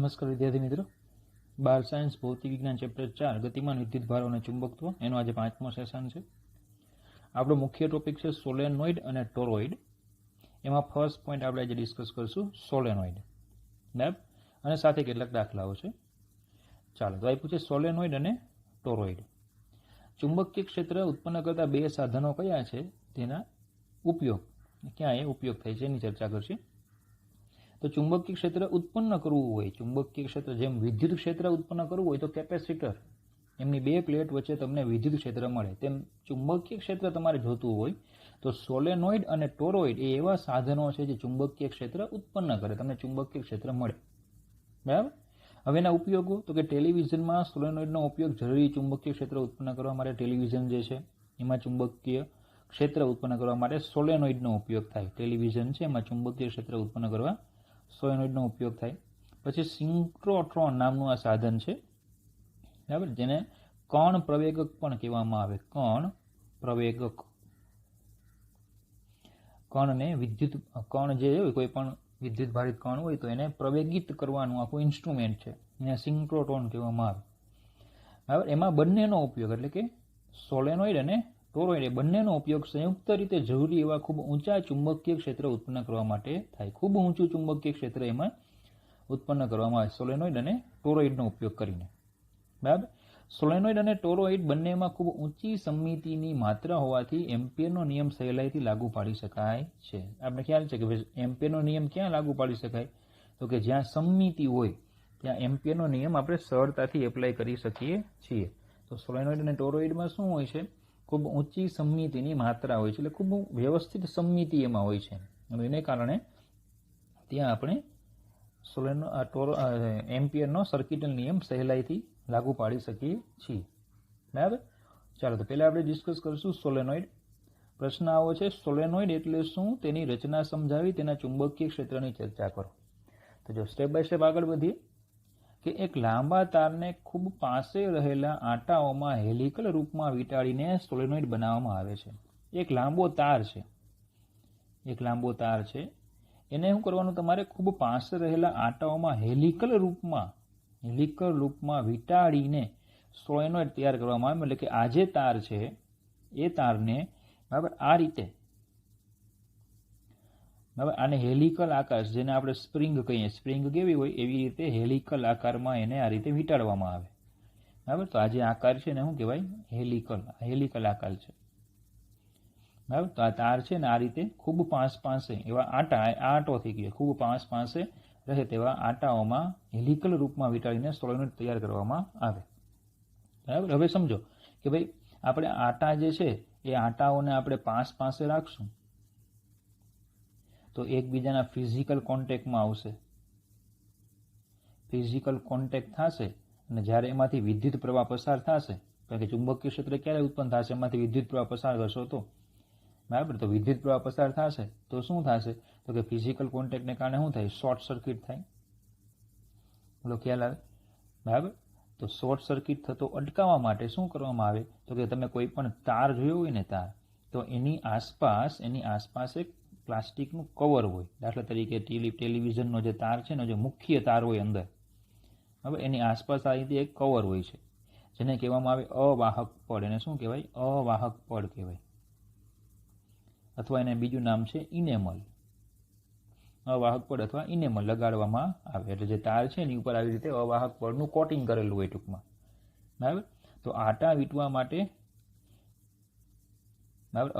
નમસ્કાર વિદ્યાર્થી મિત્રો, 12 સાયન્સ ભૌતિક વિજ્ઞાન ચેપ્ટર 4 ગતિમાન વિદ્યુત ભારો અને ચુંબકત્વ એનો આજે 5મો સેશન છે. આપણો મુખ્ય ટોપિક છે સોલેનોઇડ અને ટોરોઇડ. એમાં ફર્સ્ટ પોઈન્ટ આપણે આજે ડિસ્કસ કરશું સોલેનોઇડ, બરાબર, અને સાથે કેટલાક દાખલાઓ છે. ચાલો તો આપ્યું છે સોલેનોઇડ અને ટોરોઇડ. ચુંબકીય ક્ષેત્ર ઉત્પન્ન કરતા બે સાધનો કયા છે, તેના ઉપયોગ ક્યાં એ ઉપયોગ થાય છે એની ચર્ચા કરશે. તો ચુંબકીય ક્ષેત્ર ઉત્પન્ન કરવું હોય, ચુંબકીય ક્ષેત્ર જેમ વિદ્યુત ક્ષેત્ર ઉત્પન્ન કરવું હોય તો કેપેસિટર, એમની બે પ્લેટ વચ્ચે તમને વિદ્યુત ક્ષેત્ર મળે, તેમ ચુંબકીય ક્ષેત્ર તમારે જોતું હોય તો સોલેનોઇડ અને ટોરોઇડ એ એવા સાધનો છે જે ચુંબકીય ક્ષેત્ર ઉત્પન્ન કરે, તમને ચુંબકીય ક્ષેત્ર મળે, બરાબર. હવે એના ઉપયોગો તો કે ટેલિવિઝનમાં સોલેનોઇડનો ઉપયોગ જરૂરી ચુંબકીય ક્ષેત્ર ઉત્પન્ન કરવા માટે, ટેલિવિઝન જે છે એમાં ચુંબકીય ક્ષેત્ર ઉત્પન્ન કરવા માટે સોલેનોઇડનો ઉપયોગ થાય. ટેલિવિઝન છે એમાં ચુંબકીય ક્ષેત્ર ઉત્પન્ન કરવા સોલેનોઇડનો ઉપયોગ થાય. પછી સિન્ક્રોટ્રોન નામનું આ સાધન છે, બરાબર, જેને કણ પ્રવેગક પણ કહેવામાં આવે. કણ પ્રવેગક, કણને વિદ્યુત કણ જે હોય, કોઈ પણ વિદ્યુત ભારિત કણ હોય તો એને પ્રવેગિત કરવાનું આખું ઇન્સ્ટ્રુમેન્ટ છે, એને સિન્ક્રોટ્રોન કહેવામાં આવે, બરાબર. એમાં બંનેનો ઉપયોગ એટલે કે સોલેનોઇડ અને ટોરોઇડ એ બંનેનો ઉપયોગ સંયુક્ત રીતે જરૂરી એવા ખૂબ ઊંચા ચુંબકીય ક્ષેત્ર ઉત્પન્ન કરવા માટે થાય. ખૂબ ઊંચું ચુંબકીય ક્ષેત્ર એમાં ઉત્પન્ન કરવામાં આવે સોલેનોઇડ અને ટોરોઇડનો ઉપયોગ કરીને, બરાબર. સોલેનોઇડ અને ટોરોઇડ બંનેમાં ખૂબ ઊંચી સમમિતિની માત્રા હોવાથી એમ્પિયરનો નિયમ સહેલાઈથી લાગુ પાડી શકાય છે. આપણે ખ્યાલ છે કે એમ્પિયરનો નિયમ ક્યાં લાગુ પાડી શકાય, તો કે જ્યાં સમમિતિ હોય ત્યાં એમ્પિયરનો નિયમ આપણે સરળતાથી એપ્લાય કરી શકીએ છીએ. તો સોલેનોઇડ અને ટોરોઇડમાં શું હોય છે, ખૂબ ઊંચી સમમિતિની માત્રા હોય છે, એટલે ખૂબ વ્યવસ્થિત સમમિતિ એમાં હોય છે, અને એને કારણે ત્યાં આપણે એમ્પિયરનો સર્કિટલ નિયમ સહેલાઈથી લાગુ પાડી શકીએ છીએ, બરાબર. ચાલો તો પહેલા આપણે ડિસ્કસ કરીશું સોલેનોઇડ. પ્રશ્ન આવો છે, સોલેનોઇડ એટલે શું, તેની રચના સમજાવી તેના ચુંબકીય ક્ષેત્રની ચર્ચા કરો. તો જો સ્ટેપ બાય સ્ટેપ આગળ વધીએ કે એક લાંબા તારને ખૂબ પાસે રહેલા આંટાઓમાં હેલિકલ રૂપમાં વીંટાળીને સોલેનોઇડ બનાવવામાં આવે છે. એક લાંબો તાર છે, એક લાંબો તાર છે, એને શું કરવાનું, તમારે ખૂબ પાસે રહેલા આંટાઓમાં હેલિકલ રૂપમાં વીંટાળીને સોલેનોઇડ તૈયાર કરવામાં આવે. એટલે કે આ જે તાર છે એ તારને, બરાબર, આ રીતે, બરાબર, આને હેલિકલ આકાર, જેને આપણે સ્પ્રિંગ કહીએ, સ્પ્રિંગ કેવી હોય એવી રીતે હેલિકલ આકારમાં એને આ રીતે વીંટાળવામાં આવે, બરાબર. તો આ જે આકાર છે એને શું કહેવાય, હેલિકલ આકાર છે, બરાબર. તો આ તાર છે ને આ રીતે ખૂબ પાસે એવા આંટો થઈ ગયો, ખૂબ પાસે રહે તેવા આંટાઓમાં હેલિકલ રૂપમાં વીંટાળીને સોલેનોઇડ તૈયાર કરવામાં આવે, બરાબર. હવે સમજો કે ભાઈ આપણે આંટા જે છે એ આંટાઓને આપણે પાસે રાખશું તો એકબીજાના ફિઝિકલ કોન્ટેક્ટમાં આવશે, ફિઝિકલ કોન્ટેક્ટ થશે, અને જ્યારે એમાંથી વિદ્યુત પ્રવાહ પસાર થશે, કારણ કે ચુંબકીય ક્ષેત્ર ક્યારે ઉત્પન્ન થશે, એમાંથી વિદ્યુત પ્રવાહ પસાર કરશો તો, બરાબર. તો વિદ્યુત પ્રવાહ પસાર થશે તો શું થશે, તો કે ફિઝિકલ કોન્ટેક્ટને કારણે શું થાય, શોર્ટ સર્કિટ થાય, બોલો ખ્યાલ આવે, બરાબર. તો શોર્ટ સર્કિટ થતો અટકાવવા માટે શું કરવામાં આવે, તો કે તમે કોઈ પણ તાર જોયો હોય ને, તાર, તો એની આસપાસ એક પ્લાસ્ટિકનું કવર હોય. દાખલા તરીકે ટેલિવિઝનનો જે તાર છે ને, જે મુખ્ય તાર હોય અંદર, બરાબર, એની આસપાસ આ રીતે એક કવર હોય છે, જેને કહેવામાં આવે અવાહક પડ. એને શું કહેવાય, અવાહક પડ કહેવાય, અથવા એને બીજું નામ છે ઇનેમલ. અવાહક પડ અથવા ઇનેમલ લગાડવામાં આવે એટલે જે તાર છે એની ઉપર આવી રીતે અવાહક પડનું કોટિંગ કરેલું હોય ટૂંકમાં, બરાબર. તો આંટા વીંટવા માટે, બરાબર,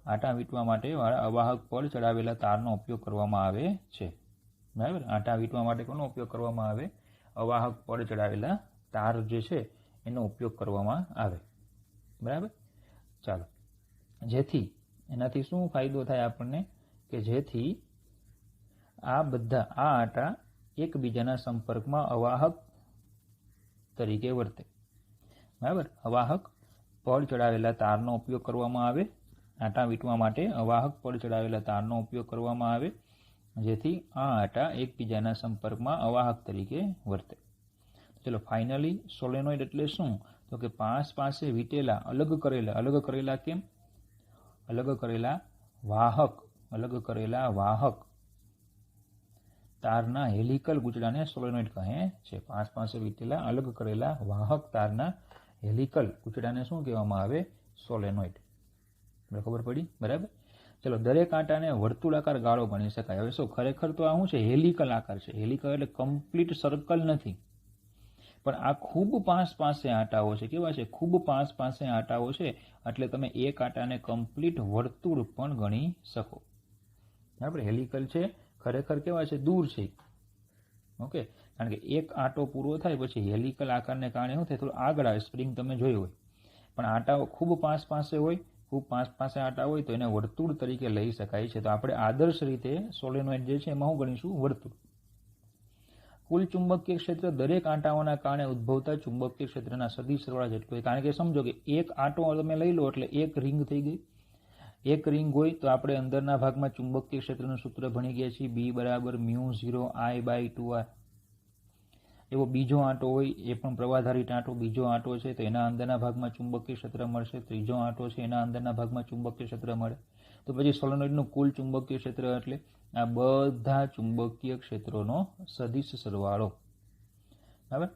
આંટા વીંટવા માટે અવાહક પડ ચડાવેલા તારનો ઉપયોગ કરવામાં આવે છે, બરાબર. આંટા વીંટવા માટે કોનો ઉપયોગ કરવામાં આવે, અવાહક પડ ચડાવેલા તાર જે છે એનો ઉપયોગ કરવામાં આવે, બરાબર. ચાલો, જેથી એનાથી શું ફાયદો થાય આપણને, કે જેથી આ આંટા એકબીજાના સંપર્કમાં અવાહક તરીકે વર્તે, બરાબર. અવાહક પડ ચડાવેલા તારનો ઉપયોગ કરવામાં આવે, આંટા વીંટવા માટે અવાહક પડ ચડાવેલા તારનો ઉપયોગ કરવામાં આવે, જેથી આ આંટા એકબીજાના સંપર્કમાં અવાહક તરીકે વર્તે. ચલો ફાઇનલી સોલેનોઇડ એટલે શું, તો કે પાસે વીંટેલા અલગ કરેલા કેમ, અલગ કરેલા વાહક તારના હેલિકલ ગૂંચળાને સોલેનોઇડ કહે છે. પાસે વીટેલા અલગ કરેલા વાહક તારના હેલિકલ ગૂંચળાને શું કહેવામાં આવે? સોલેનોઇડ. ખબર પડી? બરાબર. ચલો, દરેક આંટાને વર્તુળાકાર ગાળો ગણી શકાય. હવે શું ખરેખર તો આ શું છે? હેલિકલ આકાર છે. હેલિકલ એટલે કમ્પ્લીટ સર્કલ નથી, પણ આ ખૂબ પાસે આંટાઓ છે. કેવા છે? ખૂબ પાસે આંટાઓ છે, એટલે તમે એક આંટાને કમ્પ્લીટ વર્તુળ પણ ગણી શકો. બરાબર. હેલિકલ છે, ખરેખર કેવા છે? દૂર છે. ઓકે, કારણ કે એક આંટો પૂરો થાય પછી હેલિકલ આકારને કારણે શું થાય? થોડું આગળ આવે. સ્પ્રિંગ તમે જોયું હોય, પણ આંટાઓ ખૂબ પાસે હોય, ખૂબ પાસે આંટા હોય તો એને વર્તુળ તરીકે લઈ શકાય છે. તો આપણે આદર્શ રીતે સોલેનોઇડ જે છે એમાં શું ગણીશું? વર્તુળ. કુલ ચુંબકીય ક્ષેત્ર દરેક આંટાઓના કારણે ઉદ્ભવતા ચુંબકીય ક્ષેત્રના સદિશ સરવાળા જેટલું હોય. કારણ કે સમજો કે એક આંટો તમે લઈ લો એટલે એક રિંગ થઈ ગઈ. એક રિંગ હોય તો આપણે અંદરના ભાગમાં ચુંબકીય ક્ષેત્રનું સૂત્ર ભણી ગયા છીએ, B = μ0I/2r. એવો બીજો આંટો હોય, એ પણ પ્રવાહધારિત આંટો, બીજો આંટો છે તો એના અંદરના ભાગમાં ચુંબકીય ક્ષેત્ર મળશે. ત્રીજો આંટો છે એના અંદરના ભાગમાં ચુંબકીય ક્ષેત્ર મળે. તો પછી સોલેનોઇડનું કુલ ચુંબકીય ક્ષેત્ર એટલે આ બધા ચુંબકીય ક્ષેત્રોનો સદિશ સરવાળો. બરાબર.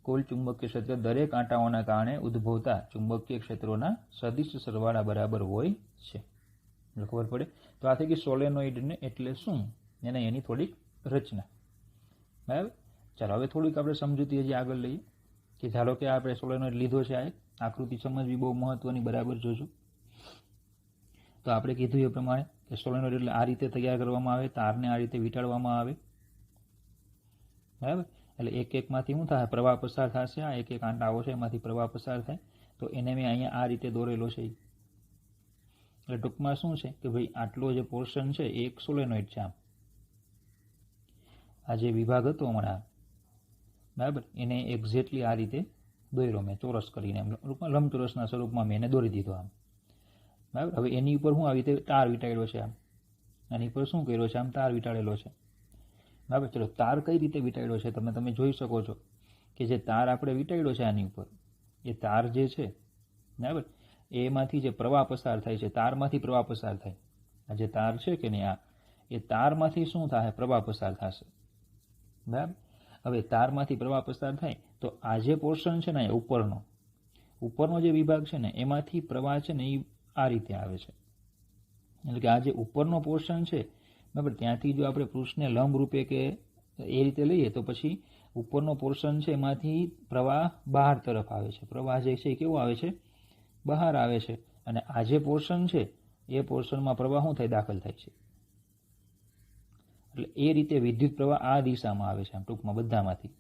કુલ ચુંબકીય ક્ષેત્ર દરેક આંટાઓના કારણે ઉદ્ભવતા ચુંબકીય ક્ષેત્રોના સદિશ સરવાળા બરાબર હોય છે. ખબર પડે? તો આ થઈ ગઈ સોલેનોઇડને એટલે શું, એને એની થોડીક રચના. બરાબર. ચાલો, હવે થોડીક આપણે સમજૂતી હજી આગળ લઈએ કે ધારો કે આપણે સોલેનોઇડ લીધો છે. આ એક આકૃતિ સમજવી બહુ મહત્વની, બરાબર જોજો. તો આપણે કીધું એ પ્રમાણે કે સોલેનોઇડ એટલે આ રીતે તૈયાર કરવામાં આવે, તારને આ રીતે વીંટાળવામાં આવે. બરાબર. એટલે એકમાંથી શું થાય? પ્રવાહ પસાર થશે. આ એક આંટાઓ છે એમાંથી પ્રવાહ પસાર થાય. તો એને મેં અહીંયા આ રીતે દોરેલો છે. એટલે ટૂંકમાં શું છે કે ભાઈ આટલો જે પોર્શન છે એ એક સોલેનોઇડ છે. આ જે વિભાગ હતો હમણાં, બરાબર, એને એક્ઝેક્ટલી આ રીતે દોર્યો મેં, ચોરસ કરીને, લંબચોરસના સ્વરૂપમાં મેં એને દોરી દીધો આમ. બરાબર. હવે એની ઉપર હું આવી રીતે તાર વીંટાળ્યો છે આમ. આની ઉપર શું કર્યો છે? આમ તાર વીંટાળેલો છે. બરાબર. ચલો, તાર કઈ રીતે વીંટાળ્યો છે તમે જોઈ શકો છો કે જે તાર આપણે વીંટાળ્યો છે આની ઉપર, એ તાર જે છે, બરાબર, એમાંથી જે પ્રવાહ પસાર થાય છે, તારમાંથી પ્રવાહ પસાર થાય. આ જે તાર છે કે નહીં, એ તારમાંથી શું થાય? પ્રવાહ પસાર થશે. બરાબર. હવે તારમાંથી પ્રવાહ પસાર થાય તો આ જે પોર્શન છે ને ઉપરનો જે વિભાગ છે ને એમાંથી પ્રવાહ છે ને એ આ રીતે આવે છે. એટલે કે આ જે ઉપરનો પોર્શન છે, બરાબર, ત્યાંથી જો આપણે પૃષ્ઠને લંબ રૂપે કે એ રીતે લઈએ તો પછી ઉપરનો પોર્શન છે એમાંથી પ્રવાહ બહાર તરફ આવે છે. પ્રવાહ જે છે એ કેવો આવે છે? બહાર આવે છે. અને આ જે પોર્શન છે એ પોર્શનમાં પ્રવાહ શું થાય? દાખલ થાય છે. એટલે એ રીતે વિદ્યુત પ્રવાહ આ દિશામાં આવે છે, આમ ટૂંકમાં બધામાંથી.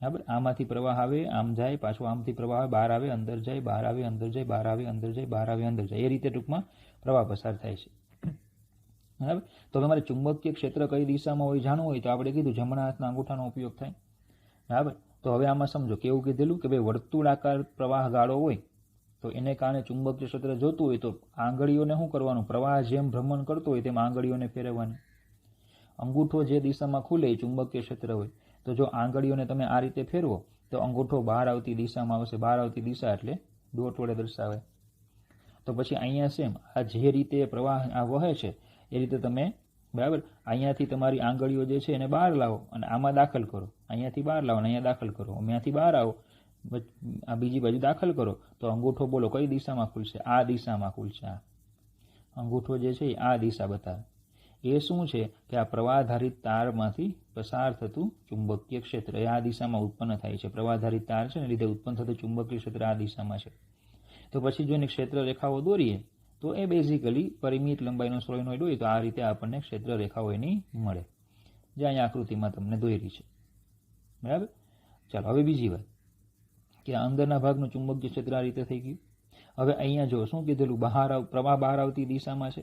બરાબર. આમાંથી પ્રવાહ આવે, આમ જાય, પાછો આમથી પ્રવાહ આવે, બહાર આવે, અંદર જાય, બહાર આવે, અંદર જાય, બહાર આવે, અંદર જાય, બહાર આવે, અંદર જાય. એ રીતે ટૂંકમાં પ્રવાહ પસાર થાય છે. બરાબર. તો તમારે ચુંબકીય ક્ષેત્ર કઈ દિશામાં હોય જાણવું હોય તો આપણે કીધું જમણા હાથના અંગૂઠાનો ઉપયોગ થાય. બરાબર. તો હવે આમાં સમજો કેવું કીધેલું કે ભાઈ વર્તુળાકાર પ્રવાહ ગાળો હોય તો એને કારણે ચુંબકીય ક્ષેત્ર જોતું હોય તો આંગળીઓને શું કરવાનું? પ્રવાહ જેમ ભ્રમણ કરતો હોય તેમ આંગળીઓને ફેરવવાની. અંગૂઠો જે દિશામાં ખુલે એ ચુંબકીય ક્ષેત્ર હોય. તો જો આંગળીઓને તમે આ રીતે ફેરવો તો અંગૂઠો બહાર આવતી દિશામાં આવશે. બહાર આવતી દિશા એટલે ડોટ વડે દર્શાવે. તો પછી અહીંયા સેમ આ જે રીતે પ્રવાહ આ વહે છે એ રીતે તમે, બરાબર, અહીંયાથી તમારી આંગળીઓ જે છે એને બહાર લાવો અને આમાં દાખલ કરો. અહીંયાથી બહાર લાવો અને અહીંયા દાખલ કરો. અહીંયાથી બહાર આવો, આ બીજી બાજુ દાખલ કરો તો અંગૂઠો બોલો કઈ દિશામાં ખુલશે? આ દિશામાં ખુલશે. આ અંગૂઠો જે છે એ આ દિશા બતાવે. એ શું છે કે આ પ્રવાહધારિત તારમાંથી પસાર થતું ચુંબકીય ક્ષેત્ર એ આ દિશામાં ઉત્પન્ન થાય છે. પ્રવાહધારિત તાર છે ને લીધે ઉત્પન્ન થતું ચુંબકીય ક્ષેત્ર આ દિશામાં છે. તો પછી જો એને ક્ષેત્ર રેખાઓ દોરીએ તો એ બેઝિકલી પરિમિત લંબાઈનો સોલેનોઇડ હોય તો આ રીતે આપણને ક્ષેત્ર રેખાઓ એની મળે, જે અહીંયા આકૃતિમાં તમને દોરી છે. બરાબર. ચાલો, હવે બીજી વાત કે અંદરના ભાગનું ચુંબકીય ક્ષેત્ર આ રીતે થઈ ગયું. હવે અહીંયા જો શું કીધેલું? પ્રવાહ બહાર આવતી દિશામાં છે.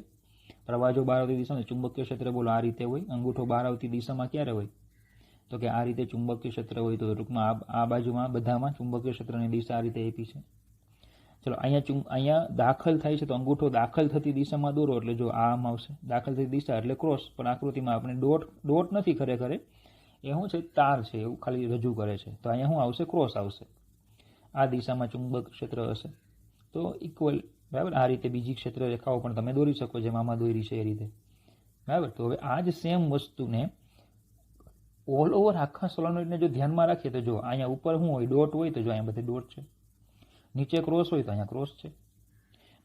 પ્રવાહ જો બહાર આવતી દિશામાં, ચુંબકીય ક્ષેત્ર બોલો આ રીતે હોય. અંગૂઠો બહાર આવતી દિશામાં ક્યારે હોય? તો કે આ રીતે ચુંબકીય ક્ષેત્ર હોય. તો ટૂંકમાં આ બાજુમાં બધામાં ચુંબકીય ક્ષેત્રની દિશા આ રીતે આપી છે. ચલો, અહીંયા દાખલ થાય છે તો અંગૂઠો દાખલ થતી દિશામાં દોરો એટલે જો આમ આવશે. દાખલ થતી દિશા એટલે ક્રોસ. પણ આકૃતિમાં આપણે ડોટ નથી, ખરેખર એ શું છે? તાર છે, એવું ખાલી રજૂ કરે છે. તો અહીંયા શું આવશે? ક્રોસ આવશે. આ દિશામાં ચુંબક ક્ષેત્ર હશે તો ઇક્વલ. બરાબર. આ રીતે બીજી ક્ષેત્ર રેખાઓ પણ તમે દોરી શકો જેમ આમાં દોરી છે એ રીતે. બરાબર. તો હવે આ જ સેમ વસ્તુને ઓલ ઓવર આખા સોલેનોઇડને જો ધ્યાનમાં રાખીએ તો જો અહીંયા ઉપર શું હોય, ડોટ હોય તો જો અહીંયા બધે ડોટ છે, નીચે ક્રોસ હોય તો અહીંયા ક્રોસ છે.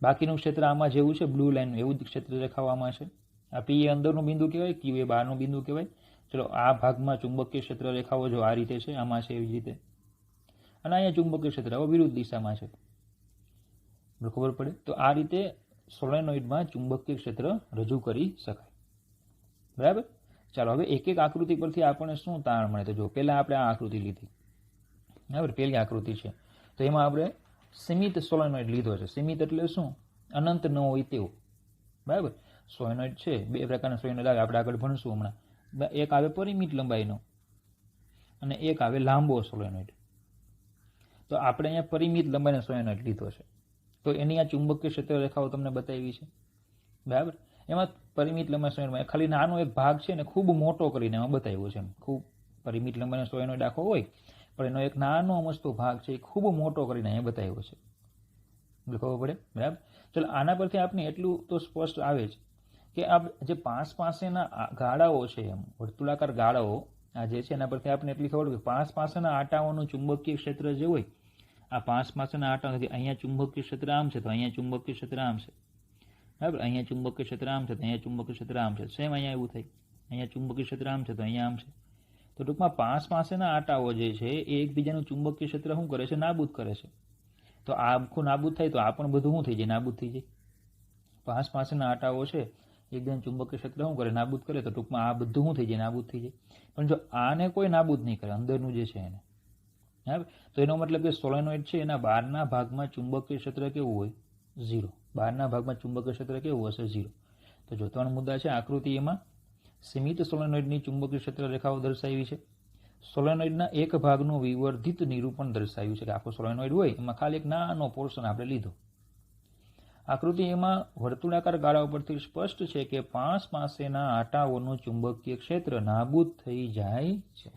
બાકીનું ક્ષેત્ર આમાં જેવું છે બ્લુ લાઈન એવું જ ક્ષેત્ર રેખાઓ આમાં છે. આ પી એ અંદરનું બિંદુ કહેવાય, ક્યુ એ બહારનું બિંદુ કહેવાય. ચલો આ ભાગમાં ચુંબકીય ક્ષેત્ર રેખાઓ જો આ રીતે છે, આમાં છે એવી રીતે, અને અહીંયા ચુંબકીય ક્ષેત્ર વિરુદ્ધ દિશામાં છે. ખબર પડે તો આ રીતે સોલેનોઇડમાં ચુંબકીય ક્ષેત્ર રજૂ કરી શકાય. બરાબર. ચાલો હવે એક એક આકૃતિ પરથી આપણને શું તારણ મળે તો જો પહેલા આપણે આ આકૃતિ લીધી. બરાબર, પહેલી આકૃતિ છે તો એમાં આપણે સીમિત સોલેનોઇડ લીધો છે. સીમિત એટલે શું? અનંત ન હોય તેવું. બરાબર. સોલેનોઇડ છે, બે પ્રકારના સોલેનોઇડ આવે, આપણે આગળ ભણશું હમણાં. એક આવે પરિમિત લંબાઈનો અને એક આવે લાંબો સોલેનોઇડ. તો આપણે અહીંયા પરિમિત લંબાઈનો સોલેનોઇડ લીધો છે તો એની આ ચુંબકીય ક્ષેત્ર રેખાઓ તમને બતાવી છે. બરાબર. એમાં પરિમિત લંબાઈ સોલેનોઇડમાં ખાલી નાનો એક ભાગ છે ને ખૂબ મોટો કરીને એમાં બતાવ્યો છે. ખૂબ પરિમિત લંબાઈનો સોલેનોઇડ આખો હોય પણ એનો એક નાનો અમસ્તો ભાગ છે એ ખૂબ મોટો કરીને અહીંયા બતાવ્યો છે. ખબર પડે? બરાબર. ચલો આના પરથી આપણે એટલું તો સ્પષ્ટ આવે છે કે આ જે પાસેના ગાળાઓ છે, એમ વર્તુળાકાર ગાળાઓ આ જે છે એના પરથી આપણે એટલી ખબર કે પાસેના આટાઓનું ચુંબકીય ક્ષેત્ર જે હોય, આ પાસેના આટા નથી, અહીંયા ચુંબકીય ક્ષેત્ર આમ છે તો અહીંયા ચુંબકીય ક્ષેત્ર આમ છે. બરાબર. અહીંયા ચુંબકીય ક્ષેત્ર આમ છે તો અહીંયા ચુંબકીય ક્ષેત્ર આમ છે. સેમ અહીંયા એવું થાય, અહીંયા ચુંબકીય ક્ષેત્ર આમ છે તો અહીંયા આમ છે. તો ટૂંકમાં પાસેના આટાઓ જે છે એ એકબીજાનું ચુંબકીય ક્ષેત્ર શું કરે છે? નાબૂદ કરે છે. તો આ આખું નાબૂદ થાય તો આ પણ બધું શું થઈ જાય? નાબૂદ થઈ જાય. પાસેના આટાઓ છે એકદમ ચુંબકીય ક્ષેત્ર શું કરે? નાબૂદ કરે. તો ટૂંકમાં આ બધું શું થઈ જાય? નાબૂદ થઈ જાય. પણ જો આને કોઈ નાબૂદ નહીં કરે, અંદરનું જે છે એને, બરાબર, તો એનો મતલબ કે સોલેનોઇડ છે એના બહારના ભાગમાં ચુંબકીય ક્ષેત્ર કેવું હોય? 0. બહારના ભાગમાં ચુંબકીય ક્ષેત્ર કેવું હશે? 0. તો જો 3 મુદ્દા છે આકૃતિ. એમાં સીમિત સોલેનોઇડની ચુંબકીય ક્ષેત્ર રેખાઓ દર્શાવી છે. સોલેનોઇડના એક ભાગનું વિવર્ધિત નિરૂપણ દર્શાવ્યું છે કે આખો સોલેનોઇડ હોય એમાં ખાલી એક નાનો પોર્શન આપણે લીધો. આકૃતિ એમાં વર્તુળાકાર ગાળા પરથી સ્પષ્ટ છે કે પાસેના આટાઓનું ચુંબકીય ક્ષેત્ર નાબૂદ થઈ જાય છે.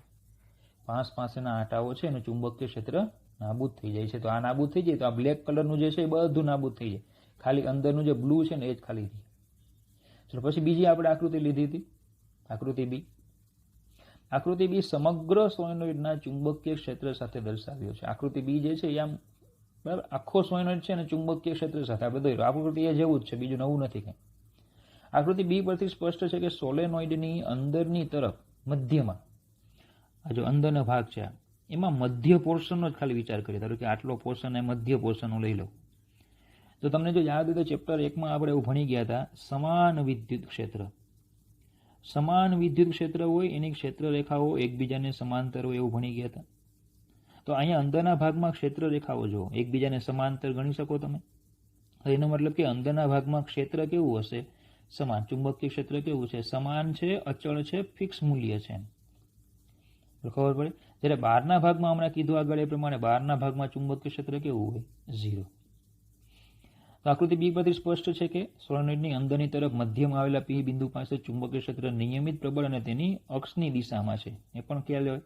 પાસેના આટાઓ છે એનું ચુંબકીય ક્ષેત્ર નાબૂદ થઈ જાય છે. તો આ નાબૂદ થઈ જાય તો આ બ્લેક કલરનું જે છે એ બધું નાબૂદ થઈ જાય, ખાલી અંદરનું જે બ્લુ છે ને એ જ ખાલી રહે. ચલો પછી બીજી આપણે આકૃતિ લીધી હતી, આકૃતિ બી. આકૃતિ બી સમગ્ર સોલેનોઇડના ચુંબકીય ક્ષેત્ર સાથે દર્શાવ્યો છે. આકૃતિ બી જે છે એ આમ બરાબર આખો સોલેનોઇડ છે અને ચુંબકીય ક્ષેત્ર સાથે આપણે દોર્યો. આકૃતિ એ જેવું જ છે, બીજું નવું નથી કંઈ. આકૃતિ બી પરથી સ્પષ્ટ છે કે સોલેનોઇડની અંદરની તરફ મધ્યમાં આ જો અંદરનો ભાગ છે એમાં મધ્ય પોર્શનનો જ ખાલી વિચાર કરીએ. ધારો કે આટલો પોર્શન એ મધ્ય પોર્શનનો લઈ લો તો તમને જો યાદ હોય તો ચેપ્ટર 1માં આપણે એવું ભણી ગયા હતા, સમાન વિદ્યુત ક્ષેત્ર. સમાન વિદ્યુત ક્ષેત્ર હોય એની ક્ષેત્ર રેખાઓ એકબીજાને સમાંતર હોય એવું ભણી ગયા હતા. તો અહીંયા અંદરના ભાગમાં ક્ષેત્ર રેખાઓ જો એકબીજાને સમાંતર ગણી શકો તમે. એનો મતલબ કે અંદરના ભાગમાં ક્ષેત્ર કેવું હશે? સમાન. ચુંબકીય ક્ષેત્ર કેવું છે? સમાન છે, અચળ છે, ફિક્સ મૂલ્ય છે. ખબર પડે? જ્યારે બહારના ભાગમાં હમણાં કીધું આગળ એ પ્રમાણે બહારના ભાગમાં ચુંબકીય ક્ષેત્ર કેવું હોય? 0. તો આકૃતિ બી પરથી સ્પષ્ટ છે કે સોલેનોઇડની અંદરની તરફ મધ્યમાં આવેલા પી બિંદુ પાસે ચુંબકીય ક્ષેત્ર નિયમિત પ્રબળ અને તેની અક્ષની દિશામાં છે. એ પણ ખ્યાલ હોય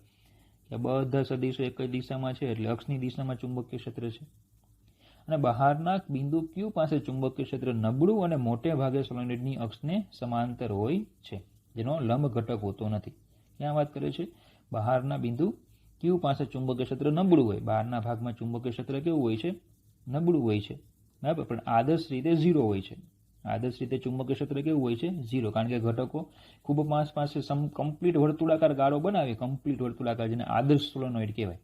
કે બધા સદિશો એક જ દિશામાં છે એટલે અક્ષની દિશામાં ચુંબકીય ક્ષેત્ર છે. અને બહારના બિંદુ ક્યુ પાસે ચુંબકીય ક્ષેત્ર નબળું અને મોટે ભાગે સોલેનોઇડની અક્ષને સમાંતર હોય છે, જેનો લંબ ઘટક હોતો નથી. ક્યાં વાત કરે છે? બહારના બિંદુ ક્યુ પાસે ચુંબકીય ક્ષેત્ર નબળું હોય. બહારના ભાગમાં ચુંબકીય ક્ષેત્ર કેવું હોય છે? નબળું હોય છે. બરાબર. પણ આદર્શ રીતે 0 હોય છે. આદર્શ રીતે ચુંબકીય ક્ષેત્ર કેવું હોય છે? 0. કારણ કે ઘટકો ખૂબ પાસે કમ્પ્લીટ વર્તુળાકાર ગાળો બનાવે, કમ્પ્લીટ વર્તુળાકાર, જેને આદર્શ સોલેનોઇડ કહેવાય.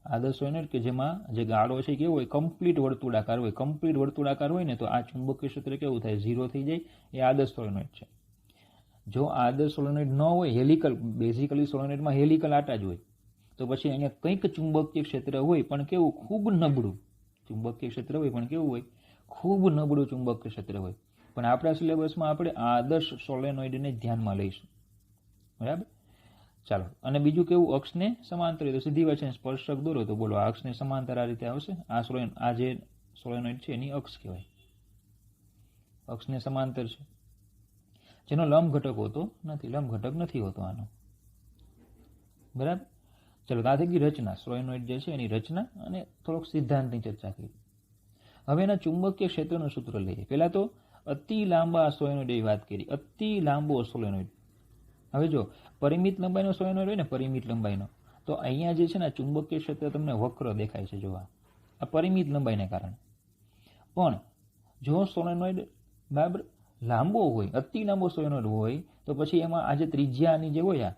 આદર્શ સોલેનોઇડ કે જેમાં જે ગાળો છે કેવો હોય? કમ્પ્લીટ વર્તુળાકાર હોય. કમ્પ્લીટ વર્તુળાકાર હોય ને તો આ ચુંબકીય ક્ષેત્ર કેવું થાય? 0 થઈ જાય. એ આદર્શ સોલેનોઇડ છે. જો આદર્શ સોલેનોઇડ ન હોય, હેલિકલ, બેઝિકલી સોલેનોઇડમાં હેલિકલ આટા જ હોય, તો પછી અહીંયા કંઈક ચુંબકીય ક્ષેત્ર હોય પણ કેવું? ખૂબ નબળું ચુંબકીય ક્ષેત્ર હોય પણ કેવું હોય? ખૂબ નબળું ચુંબકીય ક્ષેત્ર હોય. પણ આપણા સિલેબસમાં આપણે આદર્શ સોલેનોઇડને ધ્યાનમાં લઈશું. બરાબર. ચાલો. અને બીજું કેવું? અક્ષને સમાંતર. તો સીધી વાત છે, સ્પર્શક દોરો તો બોલો આ અક્ષને સમાંતર આ રીતે આવશે. આ જે સોલેનોઇડ છે એની અક્ષ કહેવાય, અક્ષને સમાંતર છે, જેનો લંબ ઘટક હોતો નથી. લંબ ઘટક નથી હોતો આનો. બરાબર. ચલો, આ થઈ ગઈ રચના. સોલેનોઇડ જે છે એની રચના અને થોડોક સિદ્ધાંતની ચર્ચા કરી. હવે એના ચુંબકીય ક્ષેત્રનું સૂત્ર લઈએ. પહેલા તો અતિ લાંબા સોલેનોઇડ એવી વાત કરી. અતિ લાંબો સોલેનોઇડ. હવે જો પરિમિત લંબાઈનો સોલેનોઇડ હોય ને, પરિમિત લંબાઈનો, તો અહીંયા જે છે ને ચુંબકીય ક્ષેત્ર તમને વક્ર દેખાય છે. જોવા આ પરિમિત લંબાઈને કારણે. પણ જો સોલેનોઇડ બરાબર લાંબો હોય, અતિ લાંબો સોલેનોઇડ હોય, તો પછી એમાં આ જે ત્રિજ્યાની જે હોય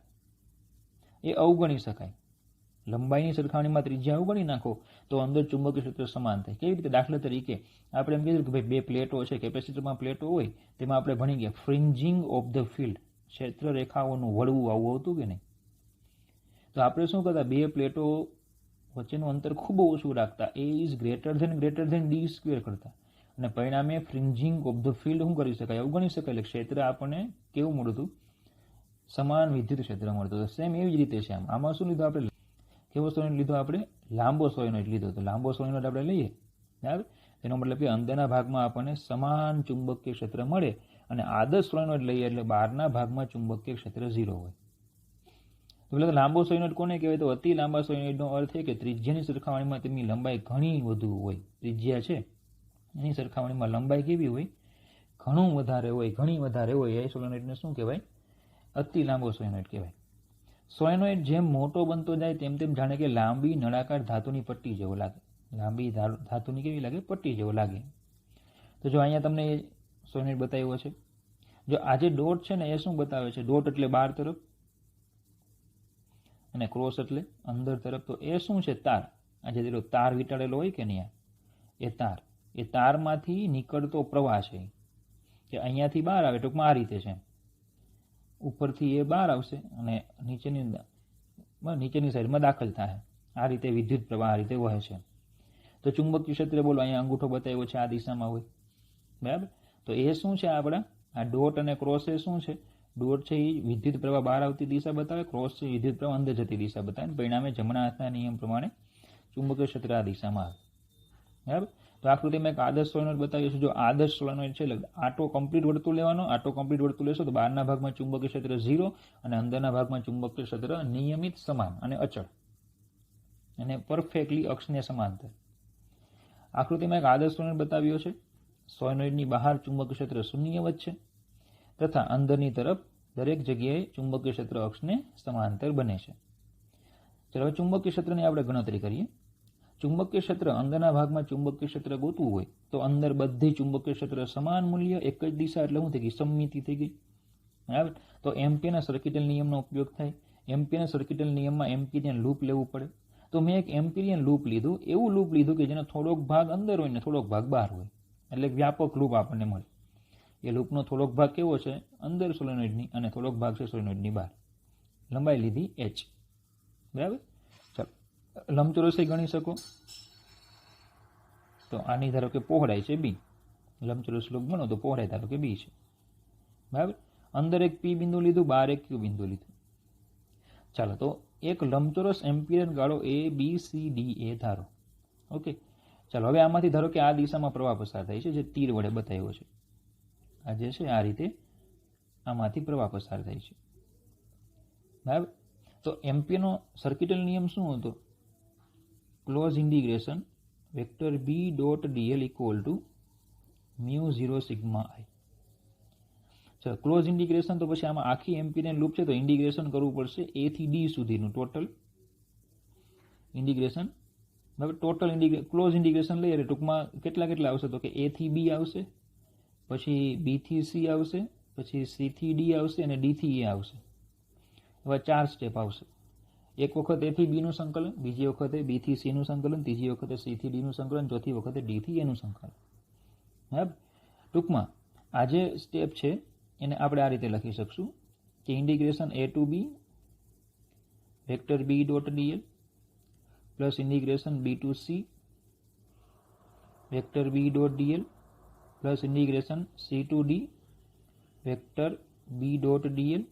એ અવગણી શકાય. લંબાઈની સરખામણીમાં ત્રિજ્યા અવગણી નાખો તો અંદર ચુંબકીય ક્ષેત્ર સમાન થાય. કેવી રીતે? દાખલા તરીકે આપણે એમ કીધું કે ભાઈ બે પ્લેટો છે, કેપેસિટરમાં પ્લેટો હોય, તેમાં આપણે ભણી ગયા ફ્રિન્જિંગ ઓફ ધ ફિલ્ડ, ક્ષેત્ર રેખાઓનું વળવું આવું હતું કે નહીં? તો આપણે શું કરતા, બે પ્લેટો વચ્ચેનું અંતર ખૂબ ઓછું રાખતા, A is greater than D square કરતા, અને પરિણામે ફ્રિન્જિંગ ઓફ ધ ફિલ્ડ શું કરી શકાય? અવગણી શકાય. એટલે ક્ષેત્ર આપણને કેવું મળતું? સમાન વિદ્યુત ક્ષેત્ર મળતું. સેમ એવી જ રીતે છે. આમાં શું લીધું આપણે? કેવો સોલેનોઇડ લીધો આપણે? લાંબો સોલેનોઇડ લીધો. તો લાંબો સોલેનોઇડ આપણે લઈએ, બરાબર, એનો મતલબ કે અંદરના ભાગમાં આપણને સમાન ચુંબકીય ક્ષેત્ર મળે, અને આદર્શ સોલેનોઇડ લઈએ એટલે બહારના ભાગમાં ચુંબકીય ક્ષેત્ર 0 હોય. તો એટલે લાંબો સોલેનોઇડ કોને કહેવાય? તો અતિ લાંબા સોલેનોઇડનો અર્થ છે કે ત્રિજ્યાની સરખામણીમાં તેમની લંબાઈ ઘણી વધુ હોય. ત્રિજ્યા છે એની સરખામણીમાં લંબાઈ કેવી હોય? ઘણી વધારે હોય. એ સોલેનોઇડને શું કહેવાય? અતિ લાંબો સોલેનોઇડ કહેવાય. સોલેનોઇડ જેમ મોટો બનતો જાય તેમ તેમ જાણે કે લાંબી નળાકાર ધાતુની પટ્ટી જેવો લાગે. લાંબી ધાતુની કેવી લાગે? પટ્ટી જેવો લાગે. તો જો અહીંયા તમને એ સોલેનોઇડ બતાવ્યો છે. જો આ જે ડોટ છે ને એ શું બતાવે છે? ડોટ એટલે બહાર તરફ અને ક્રોસ એટલે અંદર તરફ. તો એ શું છે? તાર. આ જે તાર વીંટાળેલો હોય કે નહીં, એ તાર. એ તારમાંથી નીકળતો પ્રવાહ છે કે અહીંયાથી બહાર આવે. ટૂંકમાં આ રીતે છે. ઉપરથી એ બહાર આવશે અને નીચેની સાઈડમાં દાખલ થાય. આ રીતે વિદ્યુત પ્રવાહ આ રીતે વહે છે. તો ચુંબકીય ક્ષેત્ર બોલો, અહીંયા અંગૂઠો બતાવ્યો છે, આ દિશામાં હોય, બરાબર. તો એ શું છે? આપણા આ ડોટ અને ક્રોસ એ શું છે? ડોટ છે એ વિદ્યુત પ્રવાહ બહાર આવતી દિશા બતાવે, ક્રોસ છે વિદ્યુત પ્રવાહ અંદર જતી દિશા બતાવે. પરિણામે જમણા હાથના નિયમ પ્રમાણે ચુંબકીય ક્ષેત્ર આ દિશામાં આવે, બરાબર. તો આકૃતિમાં એક આદર્શ સોલેનોઇડ બતાવ્યું છે. જો આદર્શ સોલેનોઇડ છે એટલે આટો કમ્પ્લીટ વર્તુળ લેવાનો. આટો કમ્પ્લીટ વર્તુળ લેશો તો બહારના ભાગમાં ચુંબકીય ક્ષેત્ર 0 અને અંદરના ભાગમાં ચુંબકીય ક્ષેત્ર નિયમિત, સમાન અને અચળ અને પરફેક્ટલી અક્ષને સમાંતર. આકૃતિમાં એક આદર્શ સોલેનોઇડ બતાવ્યો છે. સોલેનોઇડની બહાર ચુંબકીય ક્ષેત્ર શૂન્યવત છે તથા અંદરની તરફ દરેક જગ્યાએ ચુંબકીય ક્ષેત્ર અક્ષને સમાંતર બને છે. ચલો હવે ચુંબકીય ક્ષેત્રની આપણે ગણતરી કરીએ. ચુંબકીય ક્ષેત્ર અંદરના ભાગમાં ચુંબકીય ક્ષેત્ર ગોતવું હોય તો અંદર બધી ચુંબકીય ક્ષેત્ર સમાન મૂલ્ય, એક જ દિશા, એટલે શું થઈ ગઈ? સમમિતિ થઈ ગઈ, બરાબર. તો એમ્પીયરના સર્કિટલ નિયમનો ઉપયોગ થાય. એમ્પીયરના સર્કિટલ નિયમમાં એમ્પીરિયન લૂપ લેવું પડે. તો મેં એક એમ્પીરિયન લૂપ લીધું, એવું લૂપ લીધું કે જેનો થોડોક ભાગ અંદર હોય ને થોડોક ભાગ બહાર હોય, એટલે વ્યાપક લૂપ આપણને મળે. એ લૂપનો થોડોક ભાગ કેવો છે? અંદર સોલેનોઇડની, અને થોડોક ભાગ છે સોલેનોઇડની બહાર. લંબાઈ લીધી h, બરાબર. ચાલો લંબચોરસ ગણી શકો. તો આની ધારો કે પહોળાઈ છે b. લંબચોરસ લૂપ ગણો તો પહોળાઈ ધારો કે b છે, બરાબર. અંદર એક p બિંદુ લીધું, બહાર એક q બિંદુ લીધું. ચાલો તો એક લંબચોરસ એમ્પિયર ગાળો a b c d a ધારો. ઓકે, ચાલો હવે આમાંથી ધારો કે આ દિશામાં પ્રવાહ પસાર થાય છે, જે તીર વડે બતાવ્યો છે. આ જે છે આ રીતે આમાંથી પ્રવાહ પસાર થાય છે, બરાબર. તો એમ્પિયરનો સર્કિટલ નિયમ શું હતો? Close integration vector b dot dl equal to μ0 sigma i. ચાલો ક્લોઝ ઇન્ટિગ્રેશન, તો પછી આમાં આખી એમ્પિયર લૂપ છે તો ઇન્ટિગ્રેશન કરવું પડશે a થી d સુધીનું ટોટલ ઇન્ટિગ્રેશન, બરાબર. ટોટલ ક્લોઝ ઇન્ટિગ્રેશન લઈએ એટલે ટૂંકમાં કેટલા આવશે? તો કે a થી b આવશે, પછી b થી c આવશે, પછી c થી d આવશે અને d થી a આવશે. હવે 4 સ્ટેપ આવશે. એક વખત a થી b નું સંકલન, બીજી વખતે b થી c નું સંકલન, ત્રીજી વખતે c થી d નું સંકલન, ચોથી વખતે d થી a નું સંકલન, બરાબર. ટૂંકમાં આ જે સ્ટેપ છે એને આપણે આ રીતે લખી શકશું કે integration a to b vector b dot dl plus integration b to c vector b dot dl plus integration c to d vector b dot dl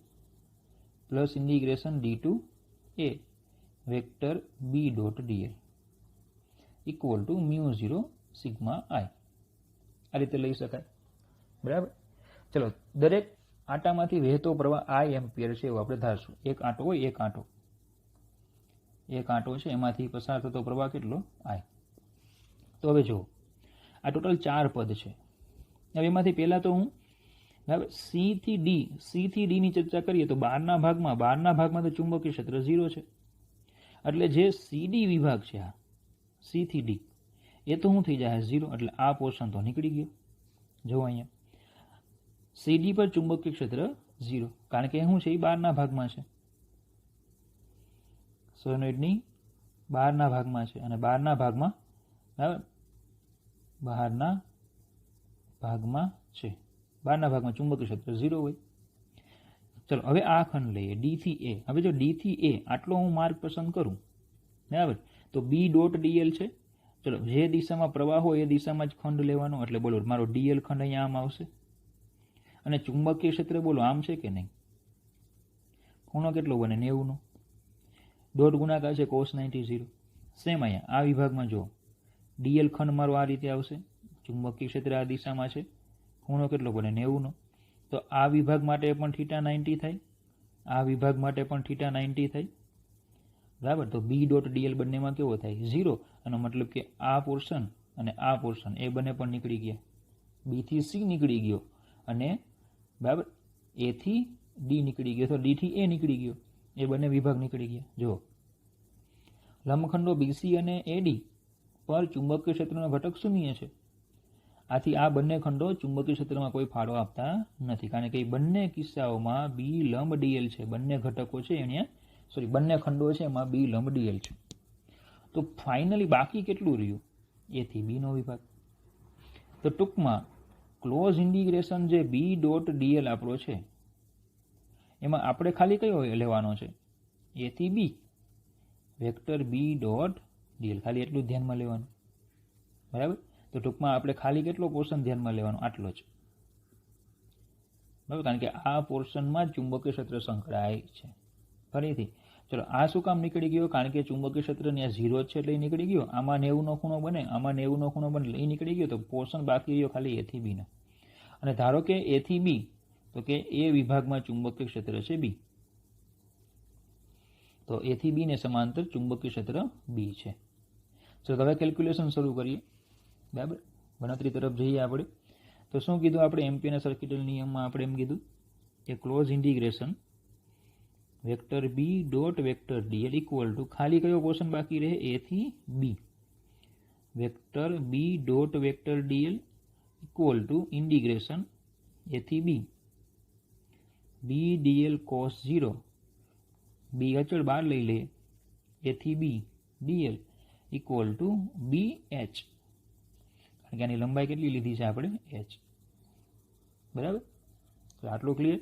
plus integration d to a vector b dot dl equal to μ0 sigma i. આ રીતે લઈ શકાય, બરાબર. ચલો દરેક આટામાંથી વહેતો પ્રવાહ i ampere છે એવું આપણે ધારશું. એક આંટો હોય, એક આંટો છે, એમાંથી પસાર થતો પ્રવાહ કેટલો? i. તો હવે જુઓ, આ ટોટલ 4 પદ છે. હવે એમાંથી પહેલા તો હું બરાબર. સી થી ડી ની ચર્ચા કરીએ તો બહારના ભાગમાં તો ચુંબકીય ક્ષેત્ર 0 છે. એટલે જે સીડી વિભાગ છે, આ સી થી ડી, એ તો શું થઈ જાય 0. એટલે આ પોર્શન તો નીકળી ગયો. જો અહીંયા સીડી પર ચુંબકીય ક્ષેત્ર 0, કારણ કે શું છે, એ બહારના ભાગમાં છે, સોલેનોઇડની બહારના ભાગમાં છે. અને બહારના ભાગમાં બરાબર, બહારના ભાગમાં ચુંબકીય ક્ષેત્ર 0 હોય. ચલો હવે આ ખંડ લઈએ ડી થી એ. હવે જો ડી થી એ આટલો હું માર્ગ પસંદ કરું, બરાબર, તો બી ડોટ ડીએલ છે. ચલો જે દિશામાં પ્રવાહ હોય એ દિશામાં જ ખંડ લેવાનો. એટલે બોલો મારો ડીએલ ખંડ અહીંયા આમ આવશે. અને ચુંબકીય ક્ષેત્ર બોલો આમ છે કે નહીં? ખૂણો કેટલો બને? 90 નો. ડોટ ગુણાકાર છે cos 90 0. સેમ અહીંયા આ વિભાગમાં જો ડીએલ ખંડ મારો આ રીતે આવશે, ચુંબકીય ક્ષેત્ર આ દિશામાં છે, ખૂણો કેટલો બને? 90 નો. તો આ વિભાગ માટે પણ θ90 થાય, આ વિભાગ માટે પણ θ90 થાય, બરાબર. તો બી ડોટ ડીએલ બંનેમાં કેવો થાય? 0. એનો મતલબ કે આ પોર્શન અને આ પોર્શન એ બંને પણ નીકળી ગયા. બી થી સી નીકળી ગયો અને બરાબર એ થી ડી નીકળી ગયો, તો ડી થી એ નીકળી ગયો, એ બંને વિભાગ નીકળી ગયા. જો લંબખંડો બીસી અને એડી પર ચુંબકીય ક્ષેત્રનો ઘટક શૂન્ય છે. આથી આ બંને ખંડો ચુંબકીય ક્ષેત્રમાં કોઈ ફાળો આપતા નથી, કારણ કે બંને કિસ્સાઓમાં બી લંબ ડીએલ છે. બંને ઘટકો છે બંને ખંડો છે એમાં બી લંબ ડીએલ છે. તો ફાઇનલી બાકી કેટલું રહ્યું? એ થી બી નો વિભાગ. તો ટૂંકમાં ક્લોઝ ઇન્ટિગ્રેશન જે બી ડોટ ડીએલ આપણો છે, એમાં આપણે ખાલી કયો લેવાનો છે? એ થી B vector B dot DL, ખાલી એટલું જ ધ્યાનમાં લેવાનું, બરાબર. તો ટૂંકમાં આપણે ખાલી કેટલો પોર્શન ધ્યાનમાં લેવાનો? આટલો જ, બરાબર, કારણ કે આ પોર્શનમાં ચુંબકીય ક્ષેત્ર સંકળાય છે. ફરીથી ચલો આ શું કામ નીકળી ગયો? કારણ કે ચુંબકીય ક્ષેત્ર ત્યાં 0 જ છે એટલે એ નીકળી ગયો. આમાં 90 નો ખૂણો બને, આમાં 90 નો ખૂણો બને એટલે એ નીકળી ગયો. તો પોર્શન બાકી રહ્યો ખાલી એ થી બી નો. અને ધારો કે એ થી બી, તો કે એ વિભાગમાં ચુંબકીય ક્ષેત્ર છે બી, તો એ થી બી ને સમાંતર ચુંબકીય ક્ષેત્ર બી છે. ચલો હવે કેલ્ક્યુલેશન શરૂ કરીએ, બરાબર, ગણતરી તરફ જઈએ આપણે. તો શું કીધું આપણે? એમ્પિયરના સર્કિટલ નિયમમાં આપણે એમ કીધું કે close integration vector B dot vector DL equal to ખાલી કયો પોર્શન બાકી રહે? એ થી B vector B dot vector DL equal to integration A થી બી ડીએલ કોસ 0, બી અચળ બહાર લઈ લે, એ થી B DL equal to B H, કારણ કે આની લંબાઈ કેટલી લીધી છે આપણે? એચ, બરાબર. તો આટલું ક્લિયર.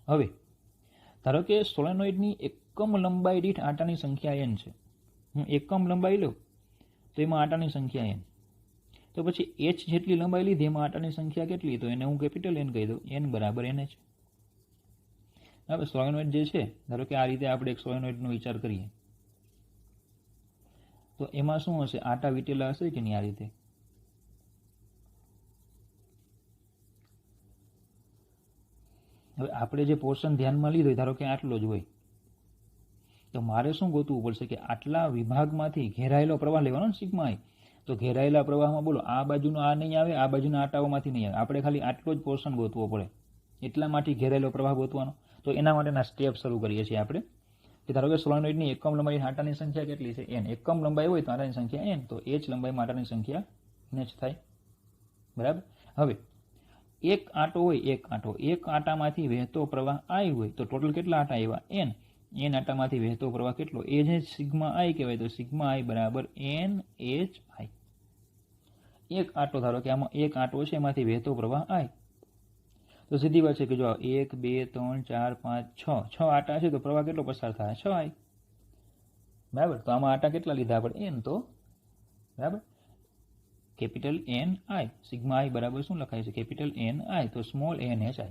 હવે ધારો કે સોલેનોઇડની એકમ લંબાઈ દીઠ આટાની સંખ્યા n છે. હું એકમ લંબાઈ લઉં તો એમાં આટાની સંખ્યા n. તો પછી h જેટલી લંબાઈ લીધી એમાં આટાની સંખ્યા કેટલી? તો એને હું કેપિટલ n કહી દઉં, n બરાબર nh. હવે સોલેનોઇડ જે છે, ધારો કે આ રીતે આપણે એક સોલેનોઇડનો વિચાર કરીએ, તો એમાં શું હશે? આટા વીટેલા હશે કે નહીં? આ રીતે હવે આપણે જે પોર્શન ધ્યાનમાં લીધો ધારો કે આટલો જ હોય, તો મારે શું ગોતવું પડશે? કે આટલા વિભાગમાંથી ઘેરાયેલો પ્રવાહ લેવાનો ને સિગ્મા આઈ. તો ઘેરાયેલા પ્રવાહમાં બોલો આ બાજુનો આ નહીં આવે, આ બાજુના આટાઓમાંથી નહીં આવે, આપણે ખાલી આટલો જ પોર્શન ગોતવો પડે. એટલામાંથી ઘેરાયેલો પ્રવાહ ગોતવાનો. તો એના માટેના સ્ટેપ શરૂ કરીએ છીએ આપણે. કે ધારો કે સોલેનોઇડની એકમ લંબાઈ આટાની સંખ્યા કેટલી છે? n. એકમ લંબાઈ હોય તો આટાની સંખ્યા n, તો h લંબાઈમાં આટાની સંખ્યા nh થાય, બરાબર. હવે એક આંટો હોય, એક આંટામાંથી વહેતો પ્રવાહ I હોય, તો ટોટલ કેટલા આંટા આવ્યા? n. n આંટામાંથી વહેતો પ્રવાહ કેટલો? એ જે સિગ્મા I કહેવાય. તો સિગ્મા I બરાબર NHI. એક આંટો, ધારો કે આમાં એક આંટો છે, એમાંથી વહેતો પ્રવાહ I. તો સીધી વાત છે કે જો 1 2 3 4 5 6 આંટા છે, તો પ્રવાહ કેટલો પસાર થાય? 6I, બરાબર. તો આમાં આંટા કેટલા લીધા આપણે? n. તો બરાબર કેપિટલ NI. સિગ્મા I બરાબર શું લખાય છે? Capital NI. તો સ્મોલ NHI.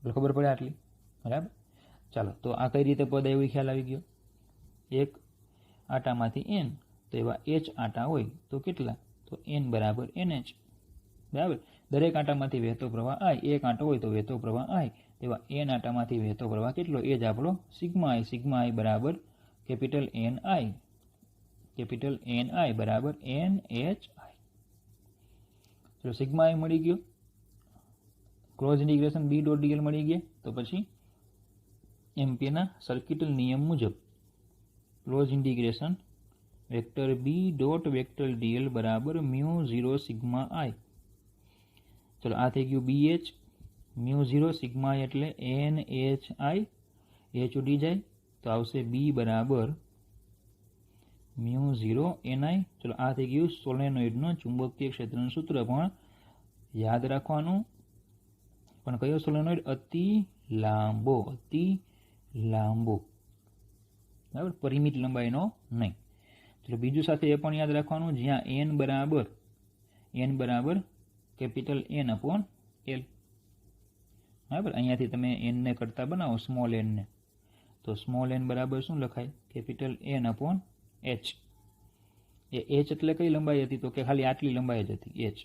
ખબર પડે આટલી, બરાબર. ચાલો, તો આ કઈ રીતે પદ આવ્યું ખ્યાલ આવી ગયો. એક આટામાંથી n, તો એવા h આટા હોય તો કેટલા? તો n બરાબર NH, બરાબર. દરેક આટામાંથી વહેતો પ્રવાહ I. એક આંટો હોય તો વહેતો પ્રવાહ I, તેવા n આટામાંથી વહેતો પ્રવાહ કેટલો? એ જ આપણો સિગ્મા I. સિગ્મા I બરાબર કેપિટલ NI. કેપિટલ NI બરાબર NHI. ચલો સિગ્મા I મળી ગયો. Cross integration B dot DL મળી ગયા. તો પછી એમ્પિયરના સર્કિટ નિયમ મુજબ close integration vector B dot vector DL બરાબર મ્યુ 0 સિગ્મા આઈ. ચલો આ થઈ ગયું B H. Mu 0 sigma I એટલે એન એચ આઈ, એચ ઉડી જાય તો આવશે બી બરાબર મ્યુ 0 એન આઈ. ચલો આ થઈ ગયું સોલેનોઇડનો ચુંબકીય ક્ષેત્રનું સૂત્ર. પણ યાદ રાખવાનું, પણ કયો સોલેનોઇડ? અતિ લાંબો, બરાબર, પરિમિત લંબાઈનો નહીં. ચલો બીજું સાથે એ પણ યાદ રાખવાનું, જ્યાં એન બરાબર કેપિટલ એન અપોન એલ. બરાબર, અહીંયાથી તમે એનને કરતા બનાવો સ્મોલ એનને, તો સ્મોલ એન બરાબર શું લખાય? Capital N upon H. A H એટલે કઈ લંબાઈ હતી? તો કે ખાલી આટલી લંબાઈ જ હતી એચ.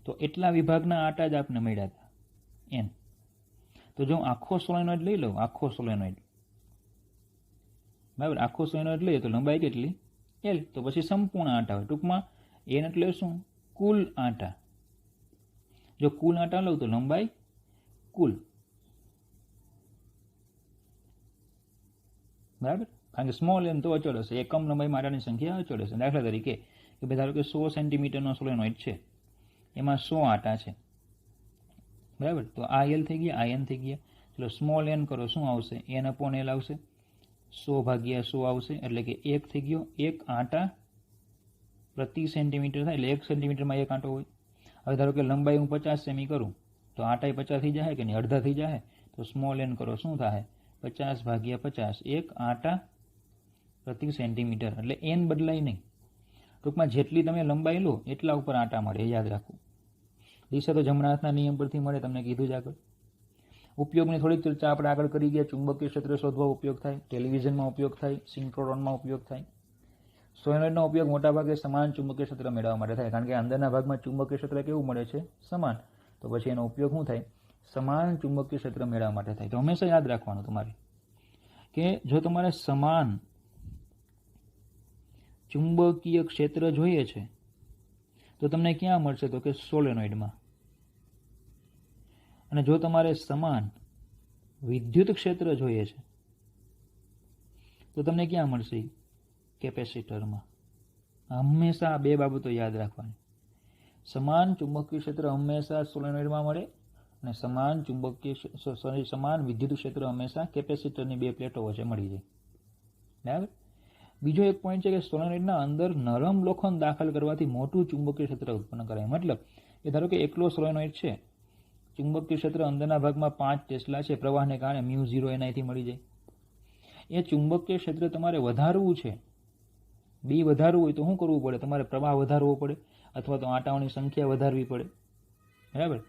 તો એટલા વિભાગના આટા જ આપને મળ્યા હતા એન. તો જો આખો સોલેનોઇડ લઈ લઉં, બરાબર, આખો સોલેનોઇડ લઈએ તો લંબાઈ કેટલી? એલ. તો પછી સંપૂર્ણ આટા હોય. ટૂંકમાં એન એટલે શું? કુલ આટા. જો કુલ આટા લઉં તો લંબાઈ કુલ, બરાબર, કારણ કે સ્મોલ એન તો અચળ હશે, એકમ લંબાઈમાં આટાની સંખ્યા અચળ હશે. દાખલા તરીકે કે ધારો કે 100 સેન્ટીમીટરનો સોલેનોઇડ છે, એમાં 100 આટા છે, બરાબર. તો આ એલ થઈ ગયા, આ એન થઈ ગયા. ચલો સ્મોલ એન કરો, શું આવશે? એન અપોન એલ આવશે. 100 ભાગ્યા 100 આવશે, એટલે કે 1 થઈ ગયો. 1 આટા પ્રતિ સેન્ટીમીટર થાય, એટલે 1 સેન્ટીમીટરમાં 1 આંટો હોય. હવે ધારો કે લંબાઈ હું 50 સેમી કરું તો આટાઈ 50 થઈ જાય કે નહીં? અડધા થઈ જાય. તો સ્મોલ એન કરો, શું થાય? 50 ભાગ્યા 50, 1 આટા પ્રતિ સેન્ટીમીટર, એટલે એન બદલાય નહીં. ટૂંકમાં જેટલી તમે લંબાઈ લો એટલા ઉપર આટા મળે, યાદ રાખવું. દિશા તો જમણા હાથના નિયમ પરથી મળે, તમને કીધું જ આગળ. ઉપયોગની થોડીક ચર્ચા આપણે આગળ કરી ગયા. ચુંબકીય ક્ષેત્ર શોધવા ઉપયોગ થાય, ટેલિવિઝનમાં ઉપયોગ થાય, સિન્ક્રોટ્રોનમાં ઉપયોગ થાય. સોલેનોઇડનો ઉપયોગ મોટાભાગે સમાન ચુંબકીય ક્ષેત્ર મેળવવા માટે થાય, કારણ કે અંદરના ભાગમાં ચુંબકીય ક્ષેત્ર કેવું મળે છે? સમાન. તો પછી એનો ઉપયોગ શું થાય? સમાન ચુંબકીય ક્ષેત્ર મેળવવા માટે થાય. તો હંમેશા યાદ રાખવાનું તમારે કે જો તમારે સમાન ચુંબકીય ક્ષેત્ર જોઈએ છે તો તમને ક્યાં મળશે? તો કે સોલેનોઇડમાં. અને જો તમારે સમાન વિદ્યુત ક્ષેત્ર જોઈએ છે તો તમને ક્યાં મળશે? કેપેસિટરમાં. હંમેશા આ બે બાબતો યાદ રાખવાની. સમાન ચુંબકીય ક્ષેત્ર હંમેશા સોલેનોઇડમાં મળે અને સમાન વિદ્યુત ક્ષેત્ર હંમેશા કેપેસિટરની બે પ્લેટો વચ્ચે મળી જાય, બરાબર. બીજો એક પોઈન્ટ છે કે સોલેનોઇડના અંદર નરમ લોખંડ દાખલ કરવાથી મોટું ચુંબકીય ક્ષેત્ર ઉત્પન્ન કરાય. મતલબ એ ધારો કે એકલો સોલેનોઇડ છે, ચુંબકીય ક્ષેત્ર અંદરના ભાગમાં 5 ટેસ્લા છે, પ્રવાહને કારણે મ્યુ 0 એનઆઈથી મળી જાય. એ ચુંબકીય ક્ષેત્ર તમારે વધારવું છે, બી વધારવું હોય તો શું કરવું પડે? તમારે પ્રવાહ વધારવો પડે અથવા તો આટાઓની સંખ્યા વધારવી પડે, બરાબર.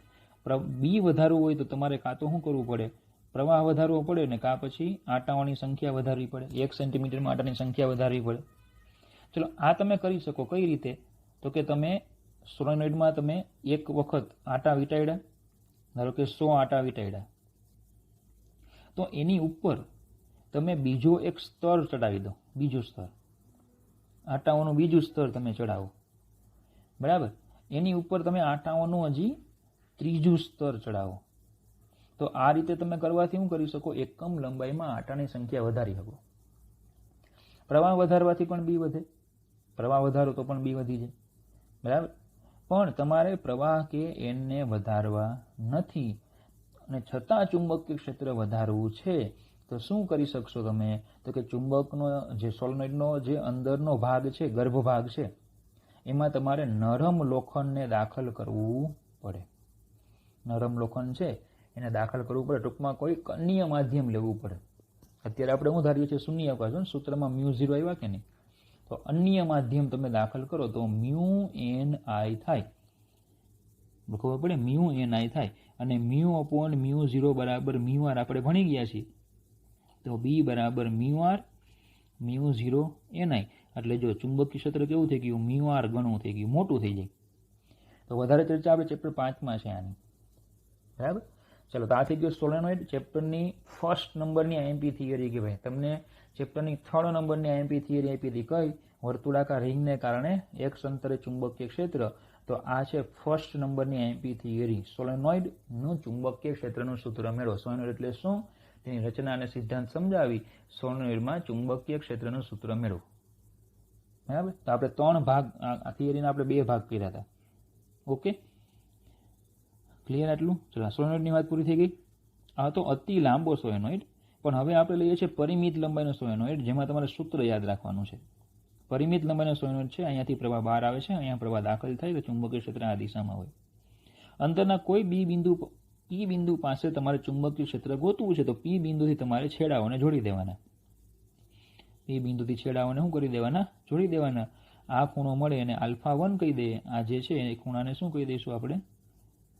બી વધારવું હોય તો તમારે કાં તો શું કરવું પડે? પ્રવાહ વધારવો પડે ને કાં પછી આટાઓની સંખ્યા વધારવી પડે. 1 સેન્ટીમીટરમાં આટાની સંખ્યા વધારવી પડે. ચલો આ તમે કરી શકો. કઈ રીતે? તો કે તમે સોલેનોઇડમાં તમે એક વખત આટા વીંટાળ્યા, ધારો કે 100 આટા વીંટાળ્યા, તો એની ઉપર તમે બીજો એક સ્તર ચડાવી દો. બીજું સ્તર, આટાઓનું બીજું સ્તર તમે ચડાવો, બરાબર. એની ઉપર તમે આટાઓનું હજી ત્રીજું સ્તર ચડાવો. તો આ રીતે તમે કરવાથી શું કરી શકો? એકમ લંબાઈમાં આટાની સંખ્યા વધારી શકો. પ્રવાહ વધારવાથી પણ બી વધે, પ્રવાહ વધારો તો પણ બી વધી જાય, બરાબર. પણ તમારે પ્રવાહ કે એનને વધારવા નથી અને છતાં ચુંબકીય ક્ષેત્ર વધારવું છે તો શું કરી શકશો તમે? તો કે ચુંબકનો જે સોલેનોઇડનો જે અંદરનો ભાગ છે, ગર્ભ ભાગ છે, એમાં તમારે નરમ લોખંડને દાખલ કરવું પડે. નરમ લોખંડ છે એને દાખલ કરવું પડે. ટૂંકમાં કોઈ અન્ય માધ્યમ લેવું પડે. અત્યારે આપણે શું ધારીએ છીએ? શૂન્યાવકાશ. સૂત્રમાં મ્યુ 0 આવ્યા કે નહીં? તો અન્ય માધ્યમ તમે દાખલ કરો તો મ્યુ એન આઈ થાય. ખબર પડે? મ્યુ એન આઈ થાય. અને મ્યુ અપોન મ્યુ 0 બરાબર મ્યુ આર આપણે ભણી ગયા છીએ. તો બી બરાબર mu R mu 0 N I. એટલે જો ચુંબકીય ક્ષેત્ર કેવું થઈ ગયું? મ્યુ આર ગણું થઈ ગયું, મોટું થઈ જાય. તો વધારે ચર્ચા આપણે ચેપ્ટર 5માં છે આની, બરાબર. ચલો, તો આ થઈ ગયો સોલેનોઇડ. ચેપ્ટરની ફર્સ્ટ નંબરની આઈએમપી થિયરી કહેવાય. તમને ચેપ્ટરની 3rd નંબરની આઈએમપી થિયરી આપી હતી. કઈ? વર્તુળાકાર રિંગને કારણે એક અંતરે ચુંબકીય ક્ષેત્ર તો આ છે ફર્સ્ટ નંબરની આઈએમપી થિયરી. સોલેનોઇડનું ચુંબકીય ક્ષેત્રનું સૂત્ર મેળવો. સોલેનોઇડ એટલે શું, તેની રચના અને સિદ્ધાંત સમજાવી સોલેનોઇડમાં ચુંબકીય ક્ષેત્રનું સૂત્ર મેળવો. બરાબર. તો આપણે 3 ભાગ, આ થિયરીના આપણે 2 ભાગ કર્યા હતા. ઓકે, ક્લિયર આટલું? ચલો, સોલેનોઇડની વાત પૂરી થઈ ગઈ. આ તો અતિ લાંબો સોલેનોઇડ, પણ હવે આપણે લઈએ છીએ પરિમિત લંબાઈનો સોલેનોઇડ, જેમાં તમારે સૂત્ર યાદ રાખવાનું છે. પરિમિત લંબાઈનો સોલેનોઇડ છે, અહીંયાથી પ્રવાહ બહાર આવે છે, અહીંયા પ્રવાહ દાખલ થાય તો ચુંબકીય ક્ષેત્ર આ દિશામાં હોય. અંતરના કોઈ પી બિંદુ પાસે તમારે ચુંબકીય ક્ષેત્ર ગોતવું છે તો પી બિંદુથી તમારે છેડાઓને જોડી દેવાના. પી બિંદુથી છેડાઓને શું કરી દેવાના? જોડી દેવાના. આ ખૂણો મળે અને α1 કહી દઈએ. આ જે છે એ ખૂણાને શું કહી દઈશું આપણે?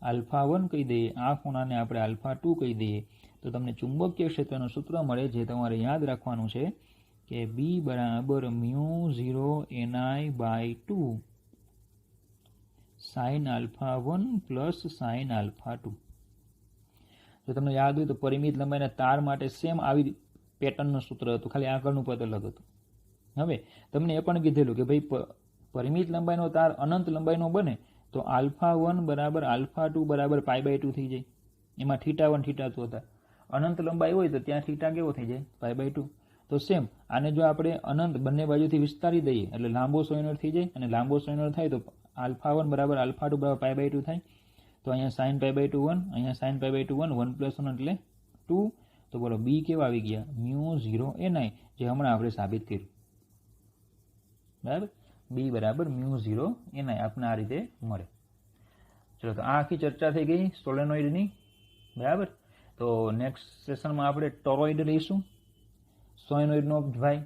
α1 કહી દઈએ. આ ખૂણાને આપણે α2 કહી દઈએ. તો તમને ચુંબકીય ક્ષેત્રનું સૂત્ર મળે, જે તમારે યાદ રાખવાનું છે કે B બરાબર μ0ni/2 sin α1 પ્લસ sin α2. જો તમને યાદ હોય તો પરિમિત લંબાઈના તાર માટે સેમ આવી પેટર્નનું સૂત્ર હતું, ખાલી આગળનું પદ અલગ હતું. હવે તમને એ પણ કીધેલું કે ભાઈ પરિમિત લંબાઈનો તાર અનંત લંબાઈનો બને તો α1 બરાબર α2 બરાબર π/2 થઈ જાય. એમાં θ1 θ2 હતા. અનંત લંબાઈ હોય તો ત્યાં θ કેવો થઈ જાય? π/2. તો સેમ આને જો આપણે અનંત બંને બાજુથી વિસ્તારી દઈએ એટલે લાંબો સોલેનોઇડ થઈ જાય, અને લાંબો સોલેનોઇડ થાય તો α1 બરાબર α2 બરાબર π/2 થાય. તો અહીંયા sin π/2 1, અહીંયા sin π/2 1, 1 + 1 એટલે 2. તો બોલો B કેવા આવી ગયા? μ0ni, જે હમણાં આપણે સાબિત કર્યું. બરાબર. B બરાબર μ0ni આપણને આ રીતે મળે. ચલો, તો આ આખી ચર્ચા થઈ ગઈ સોલેનોઇડની. બરાબર. તો નેક્સ્ટ સેશનમાં આપણે ટોરોઇડ લઈશું. સોલેનોઇડનો ભાઈ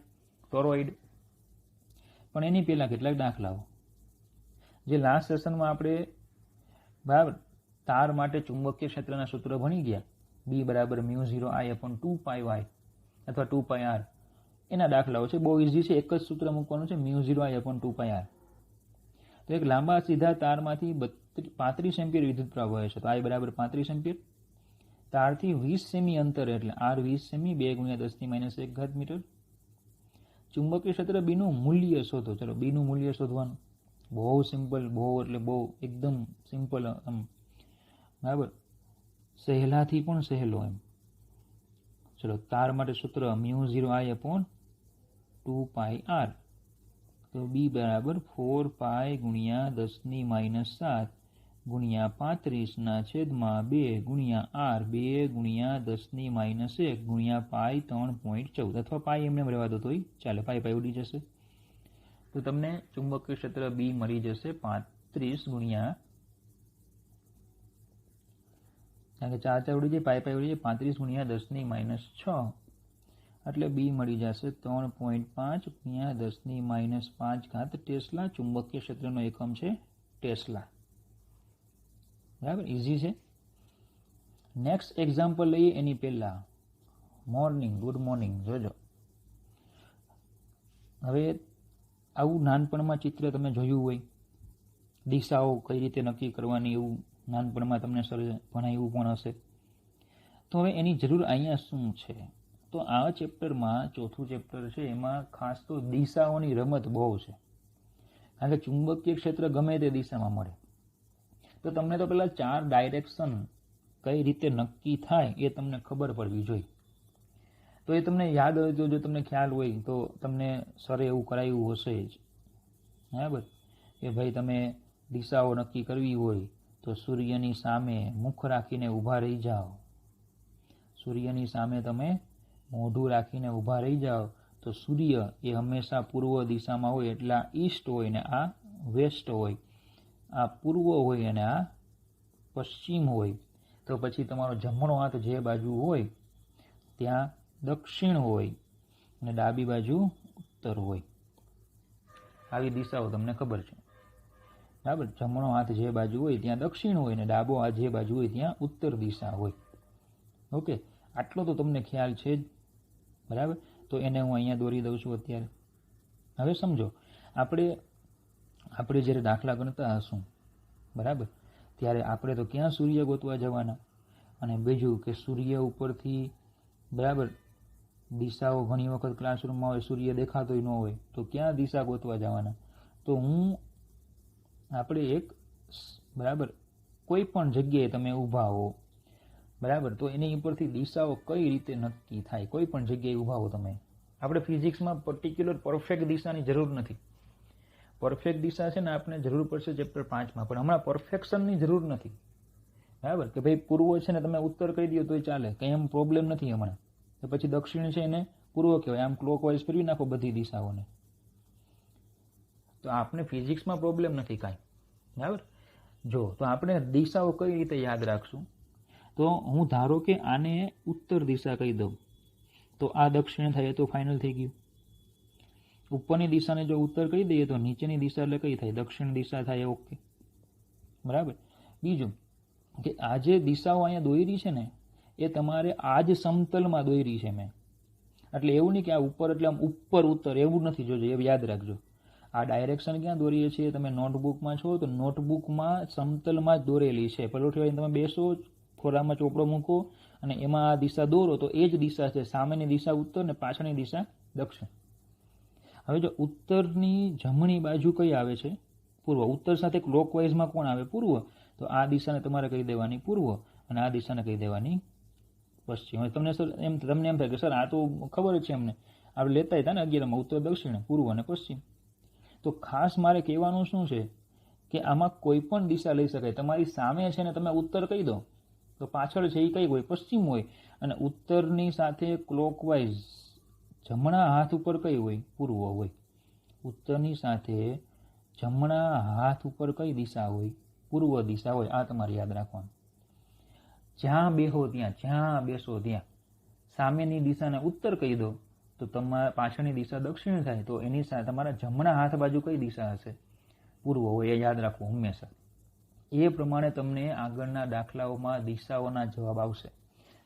ટોરોઇડ. પણ એની પહેલાં કેટલાક દાખલાઓ જે લાસ્ટ સેશનમાં આપણે બરાબર તાર માટે ચુંબકીય ક્ષેત્રના સૂત્ર ભણી ગયા, B બરાબર μ0I/2πy અથવા 2πr, એના દાખલાઓ છે. બહુ ઇઝી છે, એક જ સૂત્ર મૂકવાનું છે, μ0I/2πr. તો એક લાંબા સીધા તારમાંથી 35 એમ્પિયર વિદ્યુત પ્રવાહ વહે છે. તો I બરાબર 35 એમ્પિયર. તારથી 20 સેમી અંતર એટલે R 20 સેમી, 2 × 10⁻1 ઘાત મીટર. ચુંબકીય ક્ષેત્ર B નું મૂલ્ય શોધો. ચલો, B નું મૂલ્ય શોધવાનું બહુ સિમ્પલ, બહુ એટલે બહુ એકદમ સિમ્પલ, બરાબર, સહેલાથી પણ સહેલો એમ. ચલો, તાર માટે સૂત્ર μ0I/2πr. તો B બરાબર 4π × 10⁻7 ગુણ્યા 35/2 ગુણ્યા R 2 × 10⁻1 ગુણ્યા π 3.14, અથવા π એમને રહેવા દો તોય ચાલે, π ઉડી જશે. તો તમને ચુંબકીય ક્ષેત્ર B મળી જશે 35 ગુણ્યા, કારણ કે 4 4 ઉડી જાય, π ઉડી જાય, 35 ગુણ્યા 10⁻6 એટલે B મળી જશે 3.5 ગુણ્યા 10⁻5 ઘાત ટેસ્લા. ચુંબકીય ક્ષેત્રનો એકમ છે ટેસ્લા. બરાબર, ઇઝી છે. નેક્સ્ટ એક્ઝામ્પલ લઈએ એની પહેલા મોર્નિંગ, ગુડ મોર્નિંગ. જોજો, હવે આવું નાનપણમાં ચિત્ર તમે જોયું હોય, દિશાઓ કઈ રીતે નક્કી કરવાની, એવું નાનપણમાં તમને સર ભણાવ્યું પણ હશે. તો હવે એની જરૂર અહીંયા શું છે? તો આ ચેપ્ટરમાં, ચોથું ચેપ્ટર છે, એમાં ખાસ તો દિશાઓની રમત બહુ છે. કારણ કે ચુંબકીય ક્ષેત્ર ગમે તે દિશામાં મળે તો તમને તો પેલા 4 ડાયરેક્શન કઈ રીતે નક્કી થાય એ તમને ખબર પડવી જોઈએ. તો એ તમને યાદ હોય, તો જો તમને ખ્યાલ હોય તો તમને સરે એવું કરાવ્યું હશે જ. બરાબર, કે ભાઈ તમે દિશાઓ નક્કી કરવી હોય તો સૂર્યની સામે મુખ રાખીને ઊભા રહી જાઓ. સૂર્યની સામે તમે મોઢું રાખીને ઊભા રહી જાઓ તો સૂર્ય એ હંમેશા પૂર્વ દિશામાં હોય, એટલે આ ઈસ્ટ હોય ને આ વેસ્ટ હોય, આ પૂર્વ હોય અને આ પશ્ચિમ હોય. તો પછી તમારો જમણો હાથ જે બાજુ હોય ત્યાં દક્ષિણ હોય અને ડાબી બાજુ ઉત્તર હોય. આવી દિશાઓ તમને ખબર છે. બરાબર, જમણો હાથ જે બાજુ હોય ત્યાં દક્ષિણ હોય અને ડાબો હાથ જે બાજુ હોય ત્યાં ઉત્તર દિશા હોય. ઓકે, આટલો તો તમને ખ્યાલ છે જ. બરાબર, તો એને હું અહીંયા દોરી દઉં છું અત્યારે. હવે સમજો, આપણે જ્યારે દાખલા ગણતા હશું, બરાબર, ત્યારે આપણે તો ક્યાં સૂર્ય ગોતવા જવાના, અને બીજું કે સૂર્ય ઉપરથી, બરાબર, દિશાઓ ઘણી વખત ક્લાસરૂમમાં હોય, સૂર્ય દેખાતોય ન હોય તો ક્યાં દિશા ગોતવા જવાના. તો આપણે એક બરાબર, કોઈ પણ જગ્યાએ તમે ઊભા હો, બરાબર, તો એની ઉપરથી દિશાઓ કઈ રીતે નક્કી થાય? કોઈ પણ જગ્યાએ ઊભા હો તમે, આપણે ફિઝિક્સમાં પર્ટિક્યુલર પરફેક્ટ દિશાની જરૂર નથી. પરફેક્ટ દિશા છે ને આપણે જરૂર પડશે ચેપ્ટર 5માં, પણ હમણાં પરફેક્શનની જરૂર નથી. બરાબર, કે ભાઈ પૂર્વ છે ને તમે ઉત્તર કહી દો તોય ચાલે, કંઈ એમ પ્રોબ્લેમ નથી હમણાં. તો પછી દક્ષિણ છે એને પૂર્વ કહેવાય, આમ ક્લોકવાઇઝ ફેરવી નાખો બધી દિશાઓને. તો આપણે ફિઝિક્સમાં પ્રોબ્લેમ નથી કાંઈ. બરાબર, જો તો આપણે દિશાઓ કઈ રીતે યાદ રાખશું? તો હું ધારો કે આને ઉત્તર દિશા કહી દઉં તો આ દક્ષિણ થાય તો ફાઇનલ થઈ ગયું. ઉપરની દિશાને જો ઉત્તર કહી દઈએ તો નીચેની દિશા એટલે કઈ થાય? દક્ષિણ દિશા થાય. ઓકે, બરાબર. બીજું કે આ જે દિશાઓ અહીંયા દોરી છે ને એ તમારે આ જ સમતલમાં દોરી છે મેં, એટલે એવું નહીં કે આ ઉપર એટલે આમ ઉપર ઉત્તર, એવું નથી. જોજો, એ યાદ રાખજો. આ ડાયરેક્શન ક્યાં દોરીએ છીએ? તમે નોટબુકમાં છો તો નોટબુકમાં સમતલમાં જ દોરેલી છે. પલોઠી તમે બેસો, ખોરામાં ચોપડો મૂકો અને એમાં આ દિશા દોરો તો એ જ દિશા છે. સામેની દિશા ઉત્તર ને પાછળની દિશા દક્ષિણ. હવે જો ઉત્તરની જમણી બાજુ કઈ આવે છે? પૂર્વ. ઉત્તર સાથે ક્લોકવાઇઝમાં કોણ આવે? પૂર્વ. તો આ દિશાને તમારે કહી દેવાની પૂર્વ અને આ દિશાને કહી દેવાની પશ્ચિમ. હવે તમને એમ થાય કે સર આ તો ખબર જ છે અમને, આપણે લેતા હતા ને 11માં ઉત્તર દક્ષિણ પૂર્વ અને પશ્ચિમ. તો ખાસ મારે કહેવાનું શું છે કે આમાં કોઈ પણ દિશા લઈ શકાય. તમારી સામે છે ને તમે ઉત્તર કહી દો તો પાછળ છે એ કઈ હોય? પશ્ચિમ હોય. અને ઉત્તરની સાથે ક્લોકવાઇઝ જમણા હાથ ઉપર કઈ હોય? પૂર્વ હોય. ઉત્તરની સાથે જમણા હાથ ઉપર કઈ દિશા હોય? પૂર્વ દિશા હોય. આ તમારે યાદ રાખવાનું. જ્યાં બેહો ત્યાં, જ્યાં બેસો ત્યાં સામેની દિશાને ઉત્તર કહી દો તો તમારા પાછળની દિશા દક્ષિણ થાય. તો એની સાથે તમારા જમણા હાથ બાજુ કઈ દિશા હશે? પૂર્વ હોય. એ યાદ રાખવું હંમેશા. એ પ્રમાણે તમને આગળના દાખલાઓમાં દિશાઓના જવાબ આવશે.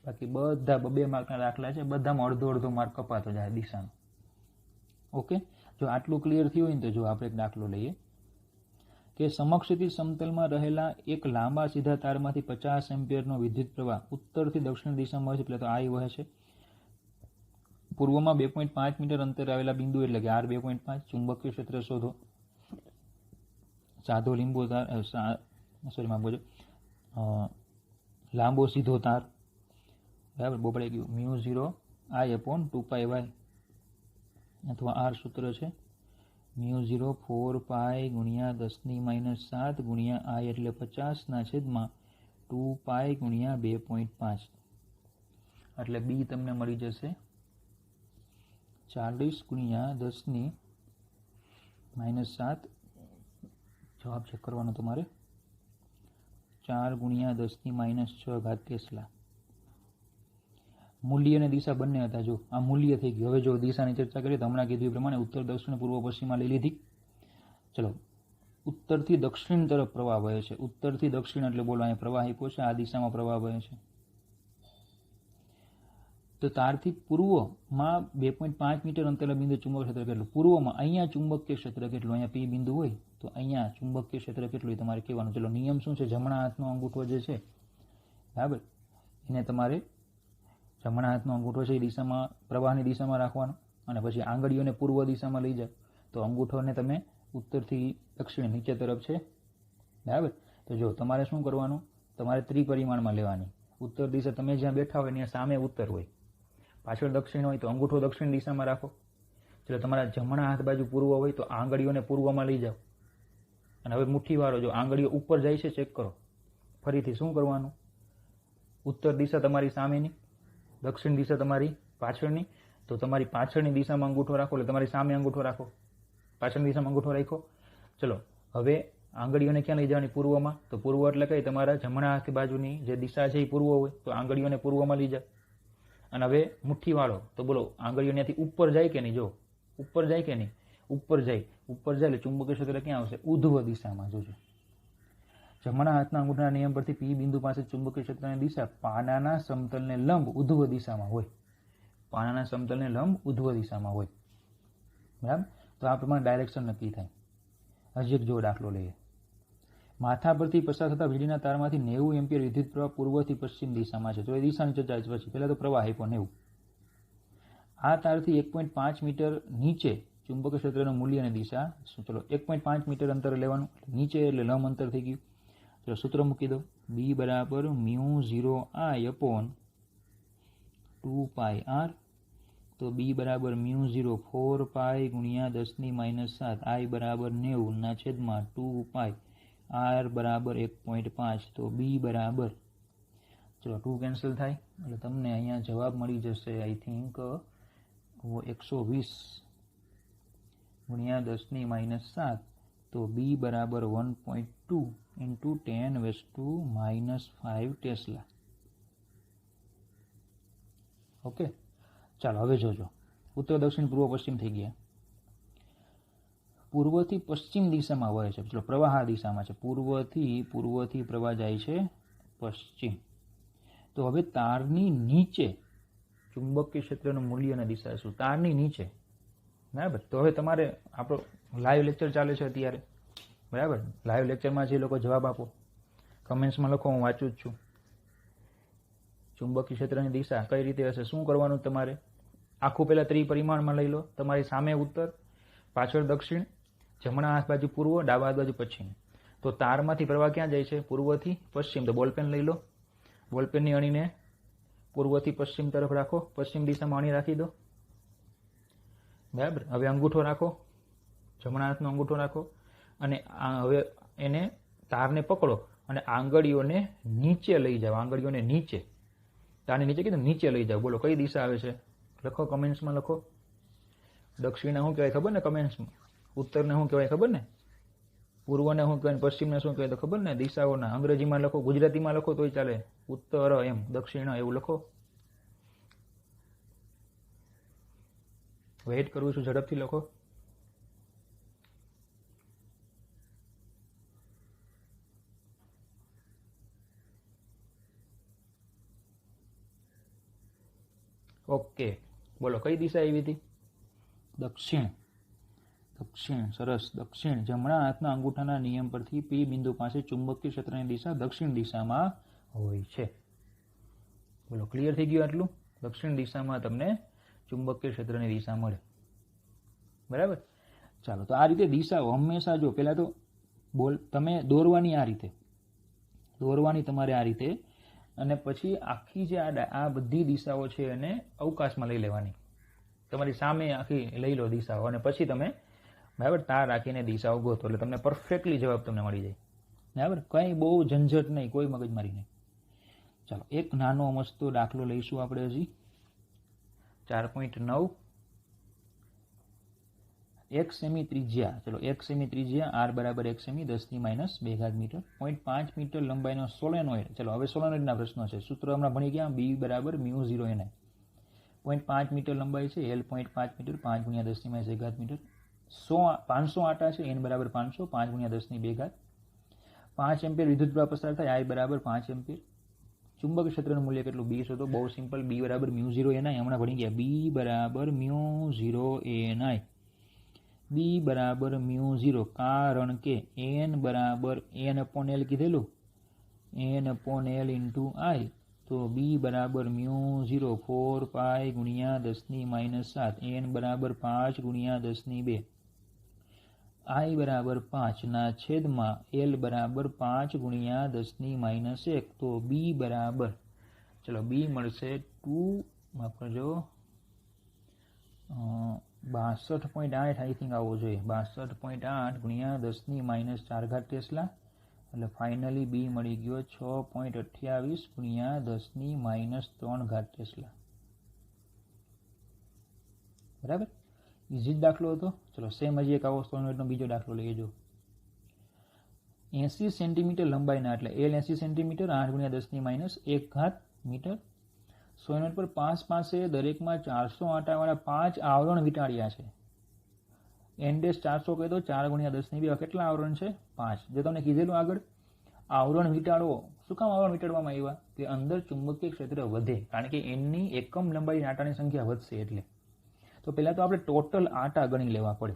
બાકી બધા 2 માર્કના દાખલા છે, બધામાં અડધો માર્ક કપાતો જાય દિશાનો. ઓકે, જો આટલું ક્લિયર થયું હોય ને તો જો આપણે એક દાખલો લઈએ કે સમક્ષિતિજ સમતલમાં રહેલા એક લાંબા સીધા તારમાંથી 50 એમ્પિયરનો વિદ્યુત પ્રવાહ ઉત્તરથી દક્ષિણ દિશામાં વહે છે. એટલે તો આ વહે છે. પૂર્વમાં 2.5 મીટર અંતરે આવેલા બિંદુ એટલે કે R 2.5 ચુંબકીય ક્ષેત્ર શોધો. સાદો લીંબો તાર, લાંબો સીધો તાર, બરાબર, બોપડાઈ ગયું, μ0I/2πy અથવા R સૂત્ર છે μ0 4π ગુણ્યા 10⁻⁷ ગુણ્યા I એટલે 50/2π ગુણ્યા 2.5 એટલે B તમને મળી જશે 40 ગુણ્યા 10⁻⁷. જવાબ ચેક કરવાનો તમારે. 4 ગુણ્યા 10⁻⁶ ટેસ્લા. મૂલ્ય અને દિશા બંને હતા. જો આ મૂલ્ય થઈ ગયું. હવે જો દિશાની ચર્ચા કરીએ તો હમણાં કીધું એ પ્રમાણે ઉત્તર દક્ષિણ પૂર્વ પશ્ચિમમાં લઈ લીધી. ચલો, ઉત્તરથી દક્ષિણ તરફ પ્રવાહ વહે છે. ઉત્તરથી દક્ષિણ એટલે બોલો અહીંયા પ્રવાહ આપ્યો છે, આ દિશામાં પ્રવાહ વહે છે. તો તારથી પૂર્વમાં 2.5 મીટર અંતરે બિંદુ ચુંબક ક્ષેત્ર કેટલું? પૂર્વમાં અહીંયા ચુંબકીય ક્ષેત્ર કેટલું? અહીંયા P બિંદુ હોય તો અહીંયા ચુંબકીય ક્ષેત્ર કેટલું તમારે કહેવાનું. ચલો, નિયમ શું છે? જમણા હાથનો અંગૂઠો જે છે, બરાબર, એને તમારે જમણા હાથનો અંગૂઠો છે એ દિશામાં, પ્રવાહની દિશામાં રાખવાનો અને પછી આંગળીઓને પૂર્વ દિશામાં લઈ જાઓ તો અંગૂઠોને તમે ઉત્તરથી દક્ષિણ નીચે તરફ છે, બરાબર. તો જો તમારે શું કરવાનું? તમારે ત્રિપરિમાણમાં લેવાની. ઉત્તર દિશા તમે જ્યાં બેઠા હોય ત્યાં સામે ઉત્તર હોય, પાછળ દક્ષિણ હોય તો અંગૂઠો દક્ષિણ દિશામાં રાખો. ચલો, તમારા જમણા હાથ બાજુ પૂર્વ હોય તો આંગળીઓને પૂર્વમાં લઈ જાઓ અને હવે મુઠ્ઠી વાળો. જો આંગળીઓ ઉપર જાય છે ચેક કરો. ફરીથી શું કરવાનું? ઉત્તર દિશા તમારી સામેની, દક્ષિણ દિશા તમારી પાછળની. તો તમારી પાછળની દિશામાં અંગૂઠો રાખો એટલે તમારી સામે અંગૂઠો રાખો, પાછળની દિશામાં અંગૂઠો રાખો. ચલો, હવે આંગળીઓને ક્યાં લઈ જવાની? પૂર્વમાં. તો પૂર્વ એટલે કઈ? તમારા જમણા હાથ બાજુની જે દિશા છે એ પૂર્વ હોય તો આંગળીઓને પૂર્વમાં લઈ જાઓ. અને હવે મુઠ્ઠી વાળો. તો બોલો, આંગળીઓ ત્યાંથી ઉપર જાય કે નહીં? જો ઉપર જાય કે નહીં? ઉપર જાય. ઉપર જાય એટલે ચુંબકીય ક્ષેત્ર ક્યાં આવશે? ઉધ્વ દિશામાં. જોજો, જમણા હાથના અંગૂઠાના નિયમ પરથી P બિંદુ પાસે ચુંબકીય ક્ષેત્રની દિશા પાનાના સમતલને લંબ ઉધ્વ દિશામાં હોય. પાનાના સમતલને લંબ ઉધ્વ દિશામાં હોય, બરાબર. તો આ પ્રમાણે ડાયરેક્શન નક્કી થાય. હજી એક જો દાખલો લઈએ. માથા પરથી પસાર થતા વીજળીના તારમાંથી 90 એમ્પિયર વિદ્યુત પ્રવાહ પૂર્વથી પશ્ચિમ દિશામાં છે. તો એ દિશાની ચર્ચા પછી પહેલા તો પ્રવાહ આપ્યો 90. આ તારથી 1.5 મીટર નીચે ચુંબકીય ક્ષેત્રનું મૂલ્ય અને દિશા. ચલો, 1.5 મીટર અંતર લેવાનું. નીચે એટલે લંબ અંતર થઈ ગયું. ચલો સૂત્ર મૂકી દો. બી બરાબર μ0I અપોન 2πr. તો બી બરાબર μ0 4π ગુણ્યા 10⁻⁷ I બરાબર 90 ના છેદમાં 2π r બરાબર 1.5. તો બી બરાબર, ચલો 2 કેન્સલ થાય એટલે તમને અહીંયા જવાબ મળી જશે આઈ થિંક 120 ગુણ્યા 10⁻⁷. તો બી બરાબર 1.2 ઇન્ટુ 10⁻⁵ ટેસ્લા. ઓકે, ચાલો હવે જોજો. ઉત્તર દક્ષિણ પૂર્વ પશ્ચિમ થઈ ગયા. પૂર્વથી પશ્ચિમ દિશામાં વહે છે. ચલો પ્રવાહ આ દિશામાં છે. પૂર્વથી પ્રવાહ જાય છે પશ્ચિમ. તો હવે તારની નીચે ચુંબકીય ક્ષેત્રનું મૂલ્ય અને દિશા શું? તારની નીચે, બરાબર. તો હવે તમારે આપણો લાઈવ લેક્ચર ચાલે છે અત્યારે, બરાબર. લાઈવ લેક્ચરમાં જે લોકો જવાબ આપો, કમેન્ટ્સમાં લખો, હું વાંચું જ છું. ચુંબકીય ક્ષેત્રની દિશા કઈ રીતે હશે? શું કરવાનું તમારે? આખું પહેલાં ત્રિપરિમાણમાં લઈ લો. તમારી સામે ઉત્તર, પાછળ દક્ષિણ, જમણા હાથ બાજુ પૂર્વ, ડાબા હાથ બાજુ પશ્ચિમ. તો તારમાંથી પ્રવાહ ક્યાં જાય છે? પૂર્વથી પશ્ચિમ. તો બોલપેન લઈ લો. બોલપેનની અણીને પૂર્વથી પશ્ચિમ તરફ રાખો. પશ્ચિમ દિશામાં અણી રાખી દો, બરાબર. હવે અંગૂઠો રાખો, જમણા હાથનો અંગૂઠો રાખો અને હવે એને તારને પકડો અને આંગળીઓને નીચે લઈ જાઓ. આંગળીઓને નીચે, તારની નીચે કીધું, નીચે લઈ જાઓ. બોલો કઈ દિશા આવે છે? લખો, કમેન્ટ્સમાં લખો. દક્ષિણને શું કહેવાય ખબર ને? કમેન્ટ્સમાં. ઉત્તરને શું કહેવાય ખબર ને? પૂર્વને શું કહેવાય? પશ્ચિમને શું કહેવાય તો ખબર ને? દિશાઓના અંગ્રેજીમાં લખો, ગુજરાતીમાં લખો તોય ચાલે. ઉત્તર એમ, દક્ષિણ એવું લખો. વેઇટ કરું છું, ઝડપથી લખો. ઓકે, બોલો કઈ દિશા આવી હતી? દક્ષિણ. દક્ષિણ, સરસ. દક્ષિણ. જમણા હાથના અંગૂઠાના નિયમ પરથી પી બિંદુ પાસે ચુંબકીય ક્ષેત્રની દિશા દક્ષિણ દિશામાં હોય છે. બોલો ક્લિયર થઈ ગયું આટલું? દક્ષિણ દિશામાં તમને ચુંબકીય ક્ષેત્રની દિશા મળે, બરાબર. ચાલો, તો આ રીતે દિશાઓ હંમેશા જો પહેલાં તો તમે દોરવાની આ રીતે, દોરવાની તમારે આ રીતે, અને પછી આખી જે આ બધી દિશાઓ છે એને અવકાશમાં લઈ લેવાની. તમારી સામે આખી લઈ લો દિશાઓ અને પછી તમે, બરાબર, તાર રાખીને દિશાઓ ગોતો એટલે તમને પરફેક્ટલી જવાબ તમને મળી જાય, બરાબર. કંઈ બહુ ઝંઝટ નહીં, કોઈ મગજમારી નહીં. ચાલો, એક નાનો મસ્તો દાખલો લઈશું આપણે હજી. 4.9. 1 સેમી ત્રિજ્યા, ચલો 1 સેમી ત્રિજ્યા, r બરાબર 1 સેમી 10⁻² મીટર, 0.5 મીટર લંબાઈનો સોલેનોઇડ. ચલો હવે સોલેનોઇડના પ્રશ્નો છે. સૂત્ર હમણાં ભણી ગયા. બી બરાબર μ0 ni. 0.5 મીટર લંબાઈ છે, l 0.5 મીટર, 5 × 10⁻² મીટર. 500 આટા છે, n બરાબર 500, 5 × 10⁻². 5 એમ્પિયર વિદ્યુત પ્રવાહ પસાર થાય, I બરાબર 5 એમ્પિયર. ચુંબકીય ક્ષેત્રનું મૂલ્ય કેટલું? બી શોધો. બહુ સિમ્પલ. બી બરાબર μ0 ni. હમણાં ભણી ગયા. બી બરાબર μ0 ni. બી બરાબર μ0, કારણ કે n બરાબર n/l કીધેલું, n/l ઇન્ટુ I. તો બી બરાબર μ0 4π ગુણ્યા 10⁻⁷, n બરાબર 5 ગુણ્યા 10⁻², I બરાબર 5 ના છેદમાં l બરાબર 5 ગુણ્યા 10⁻⁻1. તો બી બરાબર, ચલો બી મળશે 2, માફ કરજો, 62.8 આઈ થિંક આવો જોઈએ. 62.8 ગુણ્યા 10⁻⁴ ટેસ્લા. એટલે ફાઇનલી બી મળી ગયો 6.28 ગુણ્યા 10⁻³ ટેસ્લા. બરાબર, ઇઝી જ દાખલો હતો. ચલો સેમ હજી એક આવો સોલેનોઇડનો બીજો દાખલો લઈએ. જો 80 સેન્ટીમીટર લંબાઈના, એટલે એલ 80 સેન્ટીમીટર, 8 × 10⁻1 મીટર. સોલેનોઇડ પર પાસ પાસે દરેકમાં 400 આંટાવાળા 5 આવરણ વીંટાળ્યા છે. n' 400 કહી દો, 4 × 10⁻². કેટલા આવરણ છે? 5. જો તમને કીધેલું આગળ આવરણ વીંટાળવો, શું કામ આવરણ વીંટાળવામાં આવ્યા? કે અંદર ચુંબકીય ક્ષેત્ર વધે, કારણ કે એનની એકમ લંબાઈ આંટાની સંખ્યા વધશે. એટલે તો પહેલાં તો આપણે ટોટલ આંટા ગણી લેવા પડે,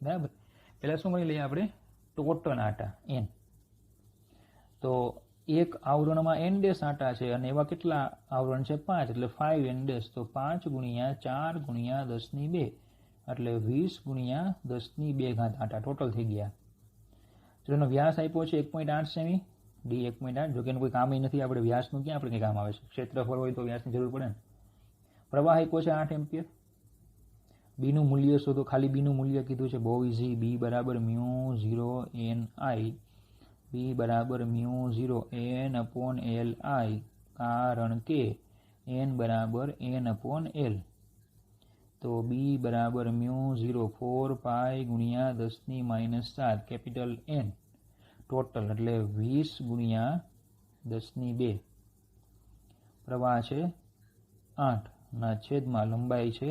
બરાબર. પહેલાં શું ગણી લઈએ આપણે? ટોટલ આંટા n. તો એક આવરણમાં n' આંટા છે અને એવા કેટલા આવરણ છે? 5, એટલે 5n'. તો 5 × 4 × 10⁻², એટલે 20 × 10⁻² આંટા ટોટલ થઈ ગયા. ચલો એનો વ્યાસ આપ્યો છે 1.8 સેમી, ડી 1.8, જો કે એનું કોઈ કામ નથી, આપણે વ્યાસનું ક્યાં આપણે કંઈ કામ આવે છે, ક્ષેત્રફળ હોય તો વ્યાસની જરૂર પડે ને. પ્રવાહ આપ્યો છે 8 એમ્પિયર. બીનું મૂલ્ય શોધો, ખાલી બીનું મૂલ્ય કીધું છે, બહુ ઇઝી. બી બરાબર મ્યુ 0 એન આઈ, બી બરાબર mu 0 N upon L I, કારણ કે એન બરાબર એન અપોન એલ. તો બી બરાબર મ્યુ 0 4 પાઈ ગુણ્યા 10⁻⁷ કેપિટલ એન ટોટલ એટલે 20 ગુણ્યા 10⁻². પ્રવાહ છે 8 ના છેદમાં લંબાઈ છે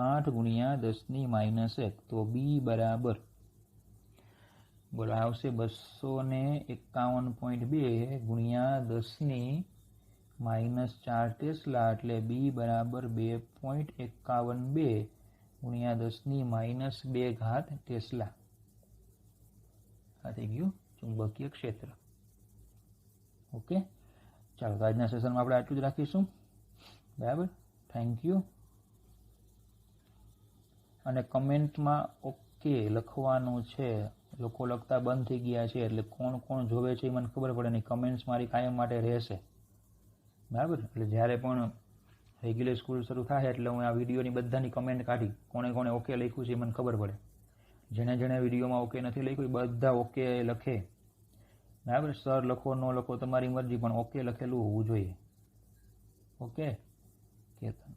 8 ગુણ્યા 10⁻1. તો બી બરાબર બોલો આવશે 251.2 ગુણ્યા 10⁻⁴ ટેસ્લા, એટલે બી બરાબર 2.51 ગુણ્યા 10⁻². ટેસ્લા. આ થઈ ગયું ચુંબકીય ક્ષેત્ર. ઓકે, ચાલો તો આજના સેશનમાં આપણે આટલું જ રાખીશું. બરાબર, થેન્ક યુ. અને કમેન્ટમાં ઓકે લખવાનું છે. લોકો લખતા બંધ થઈ ગયા છે, એટલે કોણ કોણ જોવે છે એ મને ખબર પડે નહીં. કમેન્ટ્સ મારી કાયમ માટે રહેશે. બરાબર, એટલે જ્યારે પણ રેગ્યુલર સ્કૂલ શરૂ થાય એટલે હું આ વિડીયોની બધાની કમેન્ટ કાઢી કોણે કોણે ઓકે લખ્યું છે એ મને ખબર પડે. જેણે જેણે વિડીયોમાં ઓકે નથી લખ્યું એ બધા ઓકે લખે. બરાબર, સર લખો ન લખો તમારી મરજી, પણ ઓકે લખેલું હોવું જોઈએ. ઓકે, કેતન.